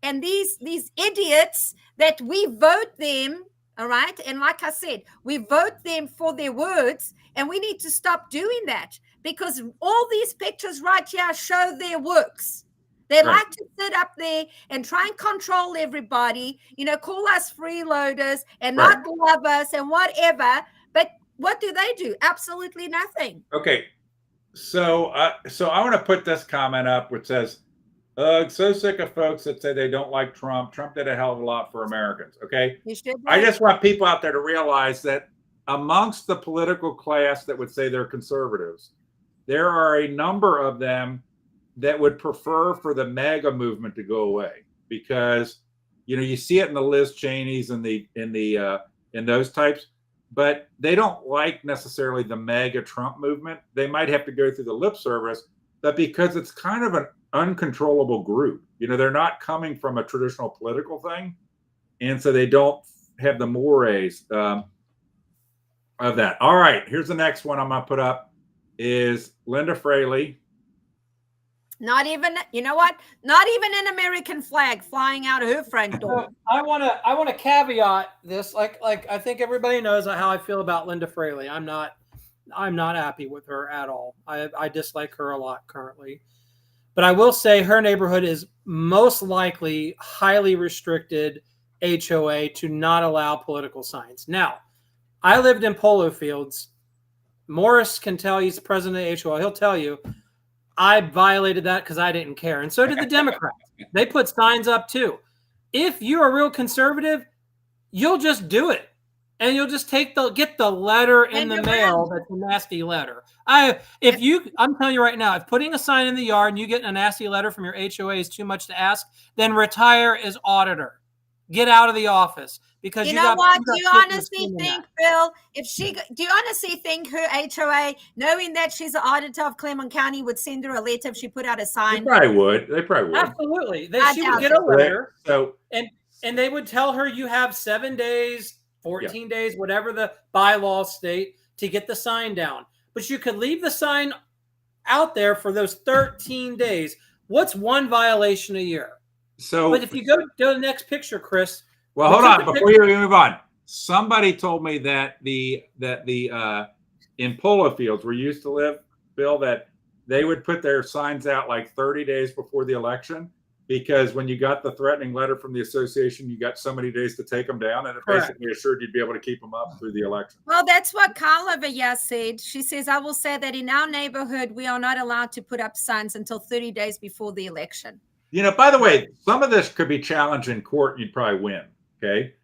and these idiots that we vote them, all right? And like I said, we vote them for their words, and we need to stop doing that because all these pictures right here show their works. They like to sit up there and try and control everybody, call us freeloaders and not love us and whatever. But what do they do? Absolutely nothing. Okay. So I want to put this comment up which says, so sick of folks that say they don't like Trump. Trump did a hell of a lot for Americans. Okay. I just want people out there to realize that amongst the political class that would say they're conservatives, there are a number of them that would prefer for the MAGA movement to go away because, you see it in the Liz Cheneys and in those types, but they don't like necessarily the MAGA Trump movement. They might have to go through the lip service, but because it's kind of an uncontrollable group, they're not coming from a traditional political thing. And so they don't have the mores of that. All right. Here's the next one I'm going to put up is Linda Fraley. Not even, you know what? Not even an American flag flying out of her front door. I want to caveat this. Like I think everybody knows how I feel about Linda Fraley. I'm not happy with her at all. I dislike her a lot currently. But I will say her neighborhood is most likely highly restricted HOA to not allow political signs. Now, I lived in Polo Fields. Morris can tell, he's the president of the HOA. He'll tell you, I violated that because I didn't care. And so did the Democrats. They put signs up too. If you're a real conservative, you'll just do it. And you'll just get the letter in the mail. That's a nasty letter. I'm telling you right now, if putting a sign in the yard and you get a nasty letter from your HOA is too much to ask, then retire as auditor. Get out of the office because do you honestly think, Bill? Do you honestly think her HOA, knowing that she's the auditor of Clermont County, would send her a letter if she put out a sign? They probably would. Absolutely. She would get a letter, and they would tell her you have 7 days. 14 days, whatever the bylaws state, to get the sign down. But you could leave the sign out there for those 13 days. What's one violation a year? But if you go to the next picture, Chris. Well, hold on before you move on. Somebody told me that the in Polo Fields where you used to live, Bill, that they would put their signs out like 30 days before the election. Because when you got the threatening letter from the association, you got so many days to take them down, and it basically assured you'd be able to keep them up through the election. Well, that's what Carla Villas said. She says, I will say that in our neighborhood, we are not allowed to put up signs until 30 days before the election. By the way, some of this could be challenged in court. You'd probably win. Okay.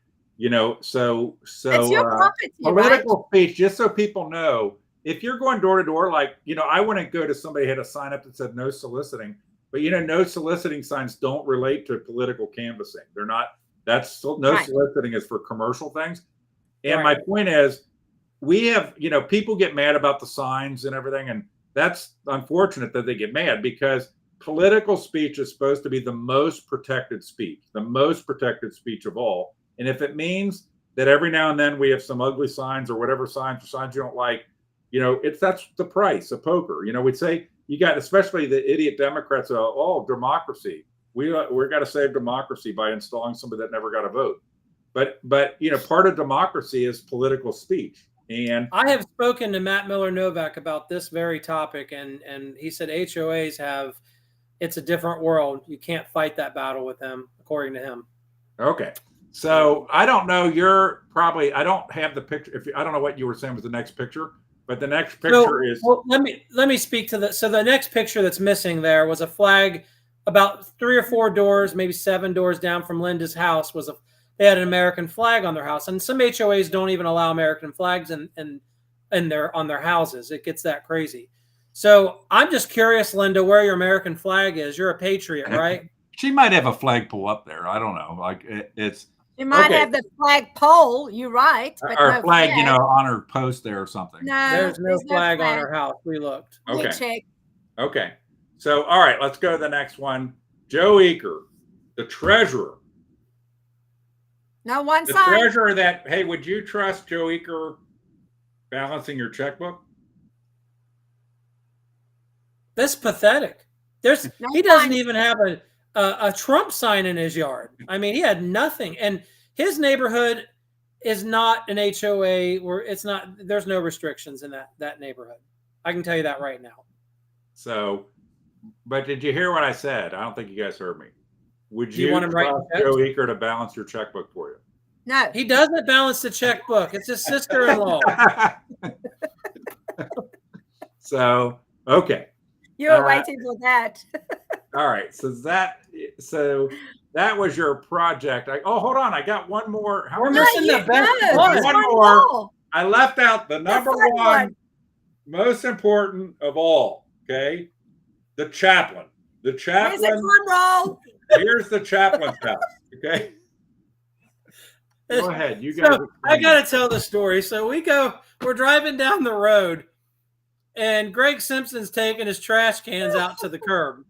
So it's your property, political speech, just so people know, if you're going door to door, like, I wouldn't go to somebody who had a sign up that said no soliciting. But, no soliciting signs don't relate to political canvassing. They're not. Soliciting is for commercial things. And my point is, we have, people get mad about the signs and everything, and that's unfortunate that they get mad because political speech is supposed to be the most protected speech of all. And if it means that every now and then we have some ugly signs or whatever signs you don't like, that's the price of poker. We'd say you got, especially the idiot Democrats, democracy. We're got to save democracy by installing somebody that never got a vote. But part of democracy is political speech. And I have spoken to Matt Miller Novak about this very topic, and he said HOAs it's a different world. You can't fight that battle with them, according to him. Okay. So I don't know. I don't have the picture. I don't know what you were saying was the next picture, but the next picture is. Well, let me speak to so the next picture that's missing there was a flag about 3 or 4 doors, maybe 7 doors down from Linda's house. They had an American flag on their house, and some HOAs don't even allow American flags on their houses. It gets that crazy. So I'm just curious, Linda, where your American flag is. You're a patriot, right? She might have a flagpole up there. I don't know. Like it's. You might have the flag pole. You're right. But or no flag, on her post there or something. No, there's no flag on her house. We looked. Okay. We checked. Okay. So, all right, let's go to the next one. Joe Eaker, the treasurer. No one The sign. treasurer hey, would you trust Joe Eaker balancing your checkbook? That's pathetic. He doesn't even have a Trump sign in his yard. I mean, he had nothing. And his neighborhood is not an HOA where there's no restrictions in that neighborhood. I can tell you that right now. So, but did you hear what I said? I don't think you guys heard me. Would you want him trust right Joe Eaker to balance your checkbook for you? No. He doesn't balance the checkbook. It's his sister-in-law. So, okay. You were waiting for that. All right. So that was your project. Hold on. I got one more. We're missing the best one. One more. I left out the number one most important of all. Okay. The chaplain. The chaplain. Here's a drum roll. Here's the chaplain's house. Okay. Go ahead. You guys. I got to tell the story. So we're driving down the road, and Greg Simpson's taking his trash cans out to the curb.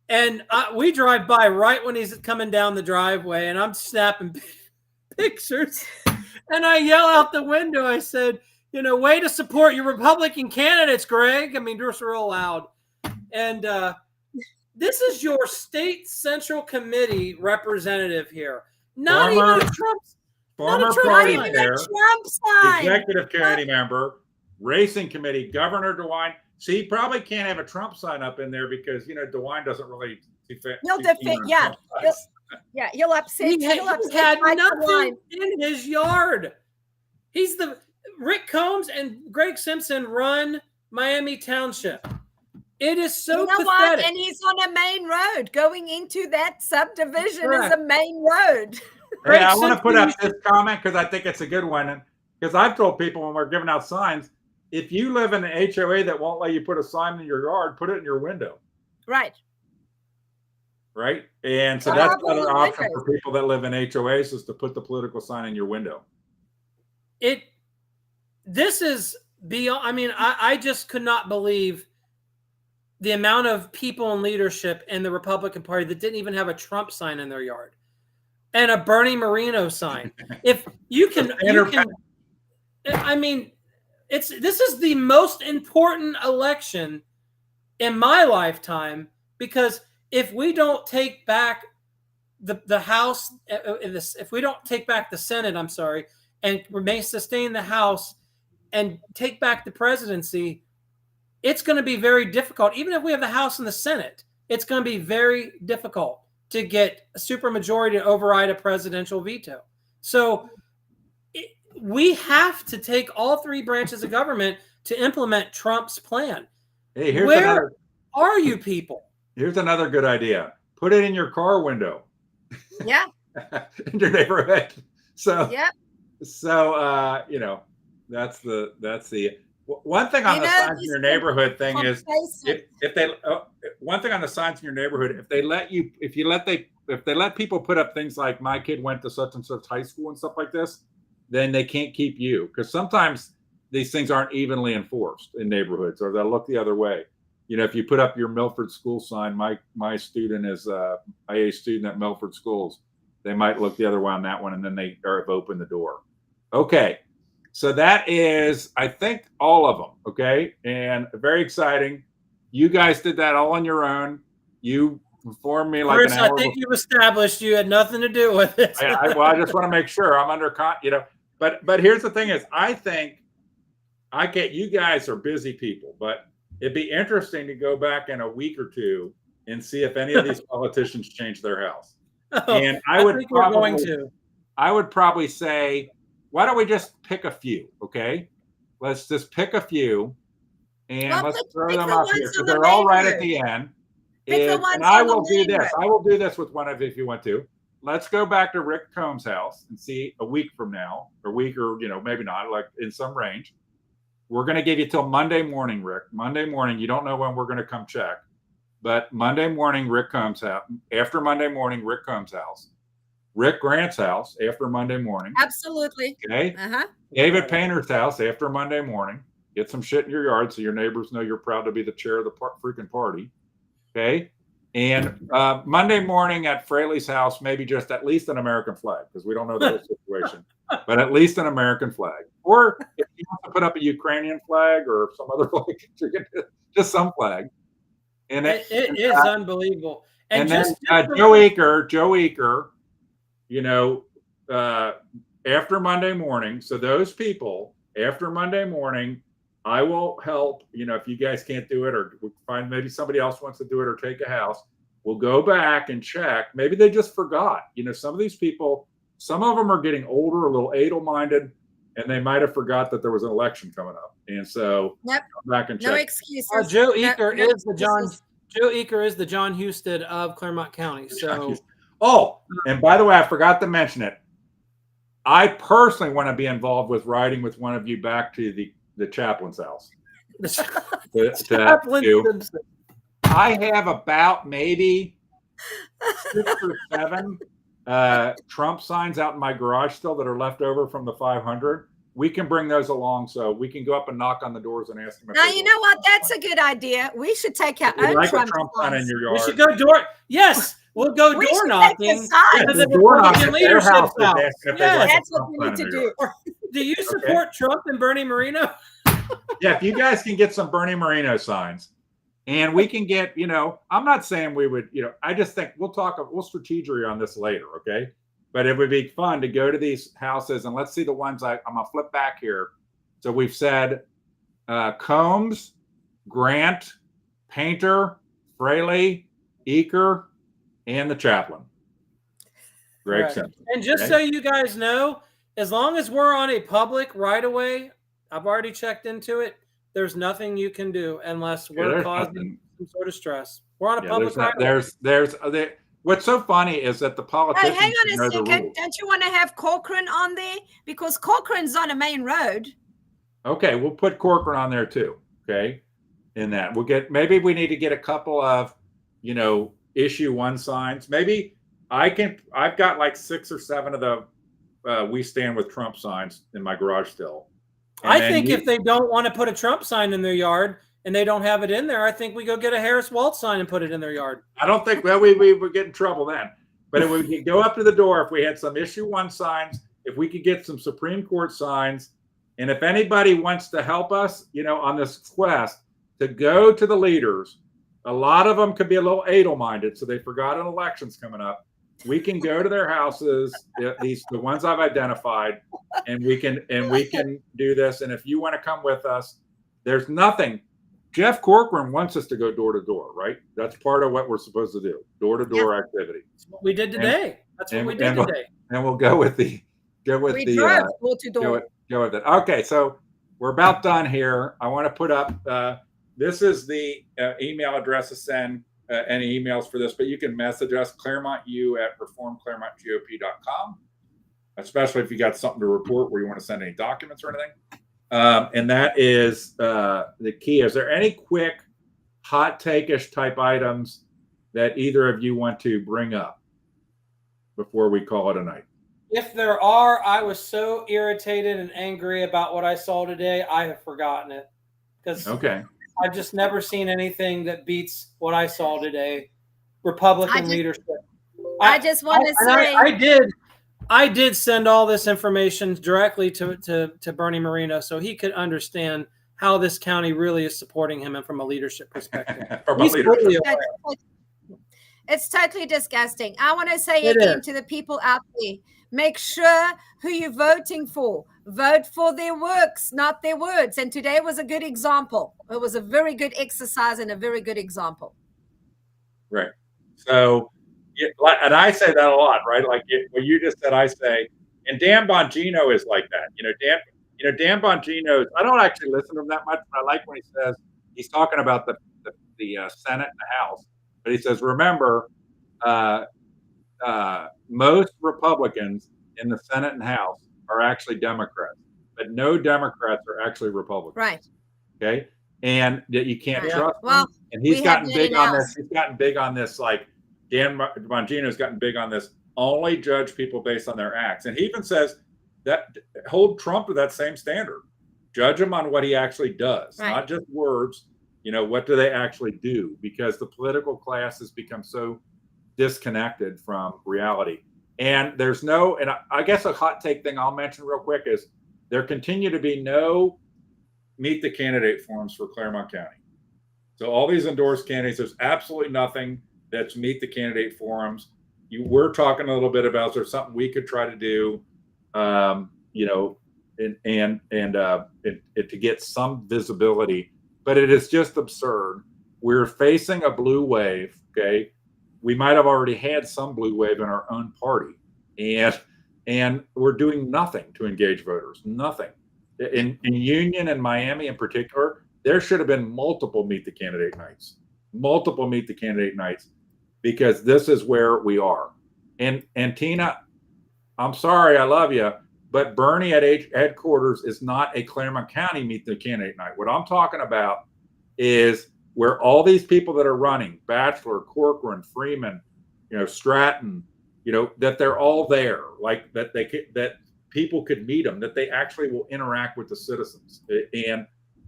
And we drive by right when he's coming down the driveway, and I'm snapping pictures. And I yell out the window, I said, way to support your Republican candidates, Greg. I mean, just real loud. And this is your state central committee representative here. Not even a Trump party sign. chair, Trump sign. executive committee member, racing committee, Governor DeWine. See, he probably can't have a Trump sign up in there because DeWine doesn't really defend. He'll defend. Yeah. He'll upset. He had nothing in his yard. Rick Combs and Greg Simpson run Miami Township. It is so pathetic. What? And he's on a main road. Going into that subdivision is a main road. Hey, I want to put up this comment because I think it's a good one. Because I've told people when we're giving out signs, if you live in an HOA that won't let you put a sign in your yard, put it in your window. Right. Right. And so that's another option for people that live in HOAs is to put the political sign in your window. This is beyond. I mean, I just could not believe the amount of people in leadership in the Republican Party that didn't even have a Trump sign in their yard and a Bernie Moreno sign. If you can, I mean, this is the most important election in my lifetime because if we don't take back the House, if we don't take back the Senate, I'm sorry, and sustain the House and take back the presidency, it's going to be very difficult. Even if we have the House and the Senate, it's going to be very difficult to get a supermajority to override a presidential veto. So we have to take all 3 branches of government to implement Trump's plan. Hey, where are you people? Here's another good idea. Put it in your car window. Yeah. In your neighborhood. So, yep. So, that's the one thing on the signs in your neighborhood thing is if they one thing on the signs in your neighborhood, if they let people put up things like my kid went to such and such high school and stuff like this, then they can't keep you because sometimes these things aren't evenly enforced in neighborhoods, or they'll look the other way. If you put up your Milford School sign, my student is a student at Milford Schools. They might look the other way on that one, and then they have opened the door. Okay, so that is, I think, all of them. Okay, and very exciting. You guys did that all on your own. You informed me like Chris, an hour. I think you've established you had nothing to do with it. I just want to make sure I'm under, But here's the thing: is I think you guys are busy people, but it'd be interesting to go back in a week or two and see if any of these politicians change their house. And I would probably say, why don't we just pick a few? Okay, let's just pick a few, and let's throw them up here because they're all right at the end. And I will do this. I will do this with one of you if you want to. Let's go back to Rick Combs' house and see a week from now, or maybe not, like in some range. We're going to give you till Monday morning, Rick. Monday morning. You don't know when we're going to come check, but Monday morning, Rick Combs' house. After Monday morning, Rick Combs' house. Rick Grant's house after Monday morning. Absolutely. Okay. David Painter's house after Monday morning. Get some shit in your yard so your neighbors know you're proud to be the chair of the freaking party. Okay. And Monday morning at Fraley's house, maybe just at least an American flag, because we don't know the whole situation, but at least an American flag. Or if you want to put up a Ukrainian flag or some other flag, just some flag. And it is unbelievable. And then Joe Eaker, after Monday morning. So those people, after Monday morning, I will help, if you guys can't do it, or we'll find maybe somebody else wants to do it or take a house. We'll go back and check. Maybe they just forgot. Some of these people, some of them are getting older, a little able-minded, and they might have forgot that there was an election coming up. And so come back and check. No excuses. Joe Eaker is the John Husted of Clermont County. So, and by the way, I forgot to mention it. I personally want to be involved with riding with one of you back to the chaplain's house. I have about maybe 6 or 7 Trump signs out in my garage still that are left over from the 500. We can bring those along, so we can go up and knock on the doors and ask them. Now, you know what? That's a good idea. We should take our own Trump sign in your yard. We should go door. Yes, we'll go door knocking. Door knocking their house. Yes, that's what we need to do. Do you support Trump and Bernie Moreno? Yeah, if you guys can get some Bernie Moreno signs, and we can get, I'm not saying we would, I just think we'll strategery on this later, okay? But it would be fun to go to these houses, and let's see the ones I'm going to flip back here. So we've said Combs, Grant, Painter, Fraley, Eaker, and the chaplain. Greg Simpson. And just so you guys know, as long as we're on a public right-of-way, I've already checked into it. There's nothing you can do unless we're causing some sort of stress. We're on a public right-of-way. What's so funny is that the politicians. Hang on a second. Don't you want to have Corcoran on there? Because Corcoran's on a main road. Okay, we'll put Corcoran on there too. Okay, in that maybe we need to get a couple of, issue 1 signs. Maybe I've got like 6 or 7 of the "We Stand with Trump" signs in my garage still. I think if they don't want to put a Trump sign in their yard and they don't have it in there, I think we go get a Harris Waltz sign and put it in their yard. I don't think, we would get in trouble then. But if we could go up to the door, if we had some issue 1 signs, if we could get some Supreme Court signs, and if anybody wants to help us, on this quest to go to the leaders, a lot of them could be a little able-minded, so they forgot an election's coming up. We can go to their houses, the ones I've identified, and we can do this. And if you want to come with us, there's nothing. Jeff Corcoran wants us to go door to door, right? That's part of what we're supposed to do, door to door activity. That's what we did today. And we'll go with the door to door. Go with it. Okay, so we're about done here. I want to put up. This is the email address to send any emails for this, but you can message us, ClermontU@reformclermontgop.com, especially if you got something to report where you want to send any documents or anything. And that is the key. Is there any quick hot take-ish type items that either of you want to bring up before we call it a night? If there are, I was so irritated and angry about what I saw today. I have forgotten it because Okay. I've just never seen anything that beats what I saw today. Republican leadership. I just want to say, I did send all this information directly to Bernie Moreno so he could understand how this county really is supporting him and from a leadership perspective. It's totally disgusting. I want to say again to the people out there, make sure who you're voting for. Vote for their works, not their words. And today was a good example. It was a very good exercise and a very good example. Right. So, and I say that a lot, right? Like what you just said, I say, and Dan Bongino is like that. Dan Bongino, I don't actually listen to him that much, but I like when he says, he's talking about the Senate and the House, but he says, remember, most Republicans in the Senate and House are actually Democrats, but no Democrats are actually Republicans. Right. Okay. And you can't trust well, him. And he's gotten big on this. He's gotten big on this. Like Dan Bongino's gotten big on this. Only judge people based on their acts. And he even says that hold Trump to that same standard. Judge him on what he actually does, not just words. What do they actually do? Because the political class has become so disconnected from reality. And there's and I guess a hot take thing I'll mention real quick is there continue to be no meet the candidate forums for Clermont County. So all these endorsed candidates, there's absolutely nothing that's meet the candidate forums. We're talking a little bit about, is there something we could try to do, and to get some visibility, but it is just absurd. We're facing a blue wave. Okay. We might have already had some blue wave in our own party, and we're doing nothing to engage voters. Nothing. In Union and Miami in particular, there should have been multiple meet the candidate nights, because this is where we are. And Tina, I'm sorry, I love you, but Bernie at headquarters is not a Clermont County meet the candidate night. What I'm talking about is where all these people that are running, Batchelor, Corcoran, Freeman, Stratton, that they're all there, like that that people could meet them, that they actually will interact with the citizens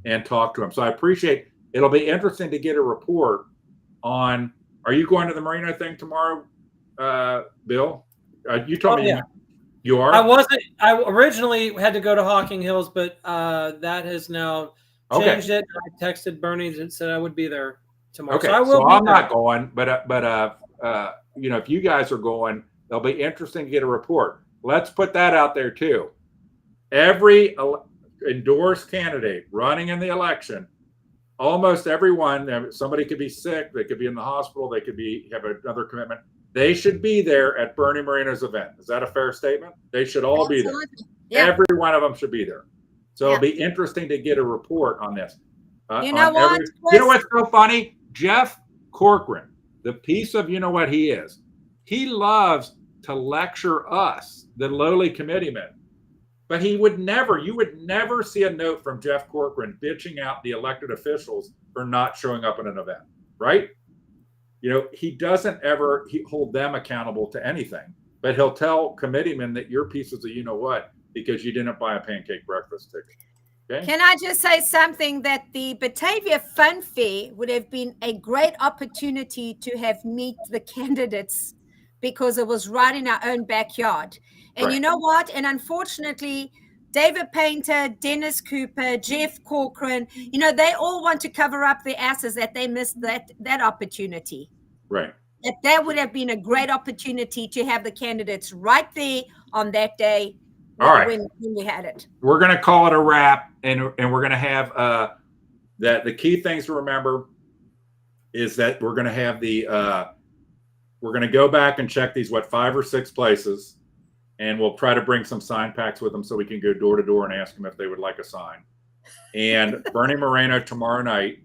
and talk to them. So I appreciate, it'll be interesting to get a report on, are you going to the Moreno thing tomorrow, Bill? You told me you are? I wasn't. I originally had to go to Hocking Hills, but that has now changed it. I texted Bernie and said I would be there tomorrow. Okay, so I'm not going, but if you guys are going, it'll be interesting to get a report. Let's put that out there too. Every endorsed candidate running in the election, almost everyone, somebody could be sick, they could be in the hospital, they could have another commitment. They should be there at Bernie Moreno's event. Is that a fair statement? They should all be there. Yeah. Every one of them should be there. So it'll be interesting to get a report on this. You know what's so funny? Jeff Corcoran, the piece of what he is. He loves to lecture us, the lowly committeemen. But you would never see a note from Jeff Corcoran bitching out the elected officials for not showing up at an event, right? He doesn't ever hold them accountable to anything, but he'll tell committeemen that you're pieces of what because you didn't buy a pancake breakfast ticket. Okay? Can I just say something, that the Batavia Fun Fair would have been a great opportunity to have meet the candidates, because it was right in our own backyard. And you know what? And unfortunately, David Painter, Dennis Cooper, Jeff Corcoran, they all want to cover up their asses that they missed that opportunity. Right. That would have been a great opportunity to have the candidates right there on that day. All right. When we had it. We're going to call it a wrap, and we're going to have that. The key things to remember is that we're going to have we're going to go back and check these 5 or 6 places, and we'll try to bring some sign packs with them so we can go door to door and ask them if they would like a sign. And Bernie Moreno tomorrow night,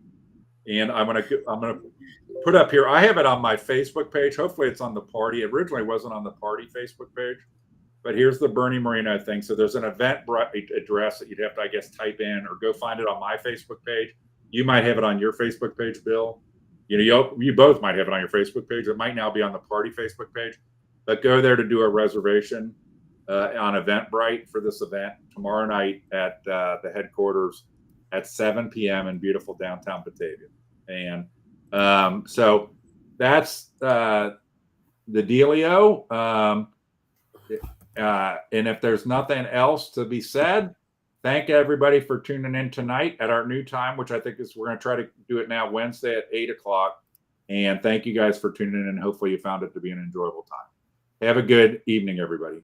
and I'm going to put up here. I have it on my Facebook page. Hopefully, it's on the party. It originally wasn't on the party Facebook page. But here's the Bernie Moreno thing. So there's an event address that you'd have to, I guess, type in or go find it on my Facebook page. You might have it on your Facebook page, Bill. You both might have it on your Facebook page. It might now be on the party Facebook page. But go there to do a reservation. on Eventbrite for this event tomorrow night at the headquarters at 7 p.m. in beautiful downtown Batavia. And so that's the dealio. And if there's nothing else to be said, thank everybody for tuning in tonight at our new time, which I think is we're going to try to do it now Wednesday at 8 o'clock. And thank you guys for tuning in. And hopefully you found it to be an enjoyable time. Have a good evening, everybody.